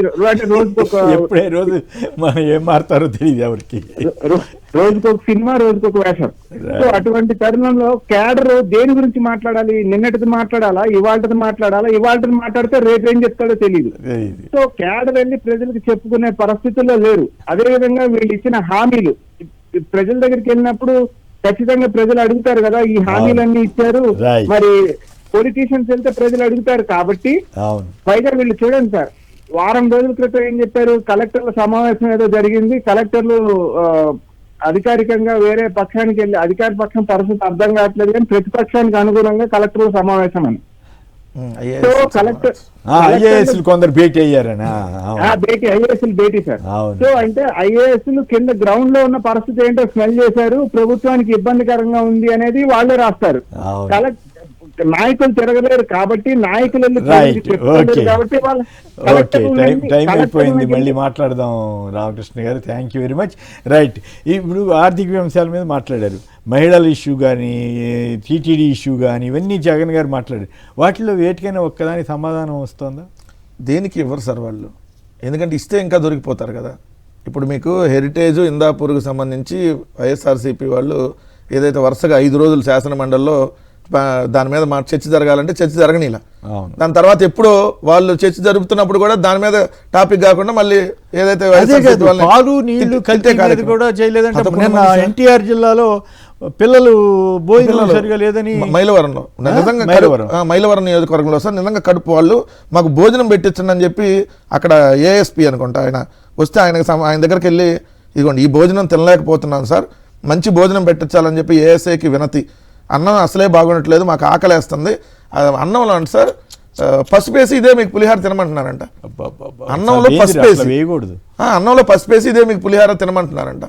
రోజుకొక సినిమా, రోజుకొక వేషం. సో అటువంటి తరుణంలో క్యాడర్ దేని గురించి మాట్లాడాలి? నిన్నటిది మాట్లాడాలా, ఇవాళది మాట్లాడాలా? ఇవాళది మాట్లాడితే రేపు ఏం చెప్తాడో తెలియదు. సో క్యాడర్ వెళ్ళి ప్రజలకు చెప్పుకునే పరిస్థితుల్లో లేరు. అదేవిధంగా వీళ్ళు ఇచ్చిన హామీలు ప్రజల దగ్గరికి వెళ్ళినప్పుడు ఖచ్చితంగా ప్రజలు అడుగుతారు కదా, ఈ హామీలన్నీ ఇచ్చారు, మరి పొలిటీషియన్స్ వెళ్తే ప్రజలు అడుగుతారు. కాబట్టి పైగా వీళ్ళు చూడండి సార్, వారం రోజుల క్రితం ఏం చెప్పారు, కలెక్టర్ల సమావేశం ఏదో జరిగింది, కలెక్టర్లు అధికారికంగా వేరే పక్షానికి వెళ్ళి, అధికార పక్షం పరిస్థితి అర్థం కావట్లేదు కానీ ప్రతిపక్షానికి అనుగుణంగా కలెక్టర్ల సమావేశం అని. సో కలెక్టర్ ఐఏఎస్లు కొందరు భేటీ అయ్యారనా? భేటీ, ఐఏఎస్లు భేటీ సార్. సో అంటే ఐఏఎస్లు కింద గ్రౌండ్ లో ఉన్న పరిస్థితి ఏంటో స్మెల్ చేశారు, ప్రభుత్వానికి ఇబ్బందికరంగా ఉంది అనేది వాళ్ళే రాస్తారు. నాయకులు తిరగలేరు కాబట్టి నాయకులు కాబట్టి టైం అయిపోయింది, మళ్ళీ మాట్లాడదాం రామకృష్ణ గారు. Thank you very much. Right, ఇప్పుడు ఆర్థిక అంశాల మీద మాట్లాడారు, మహిళల ఇష్యూ కానీ టీటీడీ ఇష్యూ కానీ ఇవన్నీ జగన్ గారు మాట్లాడారు. వాటిలో వేటికైనా ఒక్కదానికి సమాధానం వస్తుందా? దేనికి ఇవ్వరు సార్ వాళ్ళు, ఎందుకంటే ఇస్తే ఇంకా దొరికిపోతారు కదా. ఇప్పుడు మీకు హెరిటేజ్ ఇందాపూర్కు సంబంధించి వైఎస్ఆర్సీపీ వాళ్ళు ఏదైతే వరుసగా 5 రోజులు శాసనమండలిలో దాని మీద మా చర్చ జరగాలంటే చర్చ జరగనీలా. దాని తర్వాత ఎప్పుడో వాళ్ళు చర్చ జరుపుతున్నప్పుడు కూడా దాని మీద టాపిక్ కాకుండా మళ్ళీ ఏదైతే పాలు నీళ్లు కలిపి కూడా చేయలేదంటే ఎన్టీఆర్ జిల్లాలో పిల్లలు భోజనం సరిగా లేదని మైలవరంలో నిజంగా మైలవరం నియోజకవర్గంలో సార్ నిజంగా కడుపు వాళ్ళు మాకు భోజనం పెట్టించండి అని చెప్పి అక్కడ ఏఎస్పీ అనుకుంటా ఆయన వస్తే ఆయన దగ్గరికి వెళ్ళి ఇదిగోండి ఈ భోజనం తినలేకపోతున్నాను సార్, మంచి భోజనం పెట్టించాలని చెప్పి ఏఎస్ఐకి వినతి. అన్నం అసలే బాగుండట్లేదు, మాకు ఆకలేస్తుంది, అన్నంలో అంటే సార్ పసుపేసి ఇదే మీకు పులిహార తినమంటున్నారంట. అన్నంలో పసుపేసి వేయకూడదు, అన్నంలో పసుపేసి ఇదే మీకు పులిహార తినమంటున్నారంట.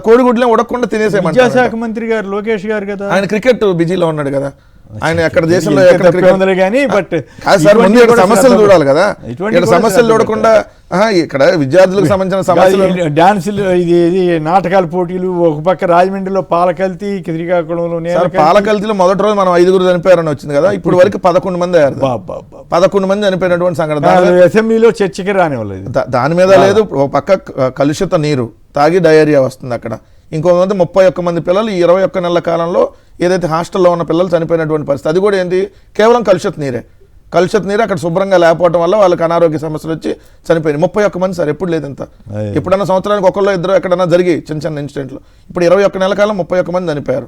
కోడిగుడ్లే ఉడకుండా తినేసేయమంటారు. విద్యాశాఖ మంత్రి గారు లోకేష్ గారు కదా, ఆయన క్రికెట్ బిజీలో ఉన్నాడు కదా, ఆయన ఎక్కడ దేశంలో సమస్యలు చూడాలి కదా, ఇక్కడ సమస్యలు చూడకుండా ఇక్కడ విద్యార్థులకు సంబంధించిన సమస్యలు, డాన్సులు, ఇది నాటకాల పోటీలు, ఒక పక్క రాజమండ్రిలో పాలకల్తీ, శ్రీకాకుళంలో పాలకల్తీలో మొదటి రోజు మనం 5 చనిపోయారని వచ్చింది కదా, ఇప్పుడు వరకు 11 మంది అయ్యారు. 11 మంది చనిపోయినటువంటి సంఘటన అసెంబ్లీలో చర్చకి రానివ్వలేదు. దాని మీద లేదు, ఒక పక్క కలుషిత నీరు తాగి డయేరియా వస్తుంది అక్కడ, ఇంకొంతమంది 31 మంది పిల్లలు ఈ 21 నెలల కాలంలో ఏదైతే హాస్టల్లో ఉన్న పిల్లలు చనిపోయినటువంటి పరిస్థితి. అది కూడా ఏంటి, కేవలం కలుషిత నీరే. కలుషిత నీరు అక్కడ శుభ్రంగా లేకపోవడం వల్ల వాళ్ళకి అనారోగ్య సమస్యలు వచ్చి చనిపోయింది. 31 మంది సార్, ఎప్పుడు లేదు ఇంత. ఎప్పుడన్నా సంవత్సరానికి ఒకళ్ళు ఇద్దరు ఎక్కడన్నా జరిగి చిన్న ఇన్సిడెంట్లు. ఇప్పుడు 21 నెలల కాలం 31 మంది చనిపోయారు.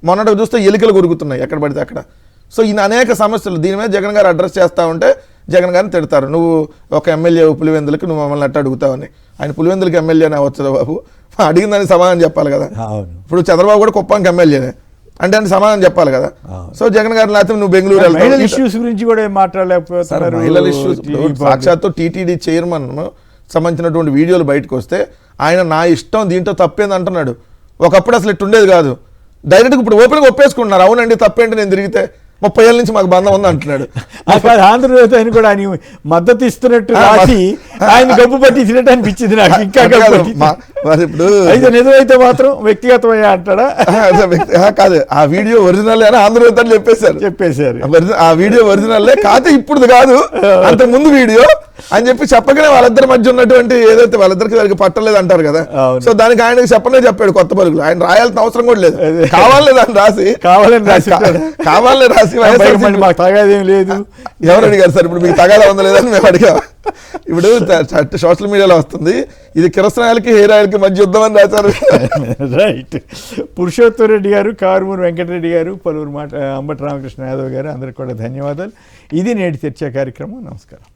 మొన్నటికి చూస్తే ఎలికలు గురుగుతున్నాయి ఎక్కడ పడితే అక్కడ. సో ఈయన అనేక సమస్యలు, దీని మీద జగన్ గారు అడ్రస్ చేస్తూ ఉంటే జగన్ గారిని తిడతారు, నువ్వు ఒక ఎమ్మెల్యే పులివెందులకి నువ్వు మమ్మల్ని అట్ట అడుగుతావని. ఆయన పులివెందులకి ఎమ్మెల్యేనే అవ్వచ్చు బాబు, అడిగిందని సమాధానం చెప్పాలి కదా. ఇప్పుడు చంద్రబాబు కూడా కుప్పానికి ఎమ్మెల్యేనే అంటే సమాధానం చెప్పాలి కదా. సో జగన్ గారు లేకపోతే నువ్వు బెంగళూరు ఇష్యూస్ గురించి కూడా మాట్లాడలేకపోతున్నారు. మహిళల ఇష్యూస్ సాక్షాత్తు టీటీడీ చైర్మన్ సంబంధించినటువంటి వీడియోలు బయటకు వస్తే ఆయన నా ఇష్టం దీంట్లో తప్పేంది అంటున్నాడు. ఒకప్పుడు అసలు ఇట్టు ఉండేది కాదు, డైరెక్ట్గా ఇప్పుడు ఓపెన్గా ఒప్పేసుకుంటున్నారు. అవునండి తప్పేంటి, నేను తిరిగితే 30 ఏళ్ళ నుంచి మాకు బంధం ఉంది అంటున్నాడు. ఆంధ్రప్రదేశ్ ఆయన కూడా ఆయన మద్దతు ఇస్తున్నట్టు రాసి ఆయన గబ్బు పట్టించినట్టు అనిపించింది నాకు. ఇంకా ఇప్పుడు అయితే నిజమైతే మాత్రం వ్యక్తిగతమయ్యా అంటాడా? కాదు, ఆ వీడియో ఒరిజినల్ అని ఆంధ్రప్రదేశ్ అని చెప్పేశారు. ఆ వీడియో ఒరిజినల్లే కాదు, ఇప్పుడు కాదు, అంత ముందు వీడియో అని చెప్పి చెప్పగానే వాళ్ళిద్దరి మధ్య ఉన్నటువంటి ఏదైతే వాళ్ళిద్దరికి దానికి పట్టలేదు అంటారు కదా. సో దానికి ఆయనకి చెప్పాడు కొత్త పలుకులు. ఆయన రాయాల్సిన అవసరం కూడా లేదు, కావాలే దాన్ని రాసి కావాలే రాసి మాకు తగాదేం లేదు. ఎవరు అడిగారు సార్ ఇప్పుడు మీకు తగాదా ఉందా లేదని మేము అడిగాం. ఇప్పుడు సోషల్ మీడియాలో వస్తుంది ఇది కిరసనాయలకి హెయిర్ ఆయిల్కి మధ్య యుద్ధం అని రాశారు. రైట్, పురుషోత్తమ్ రెడ్డి గారు, కారుమూరి వెంకటరెడ్డి గారు, పలువురు అంబటి రామకృష్ణ యాదవ్ గారు, అందరికి కూడా ధన్యవాదాలు. ఇది నేటి చర్చా కార్యక్రమం. నమస్కారం.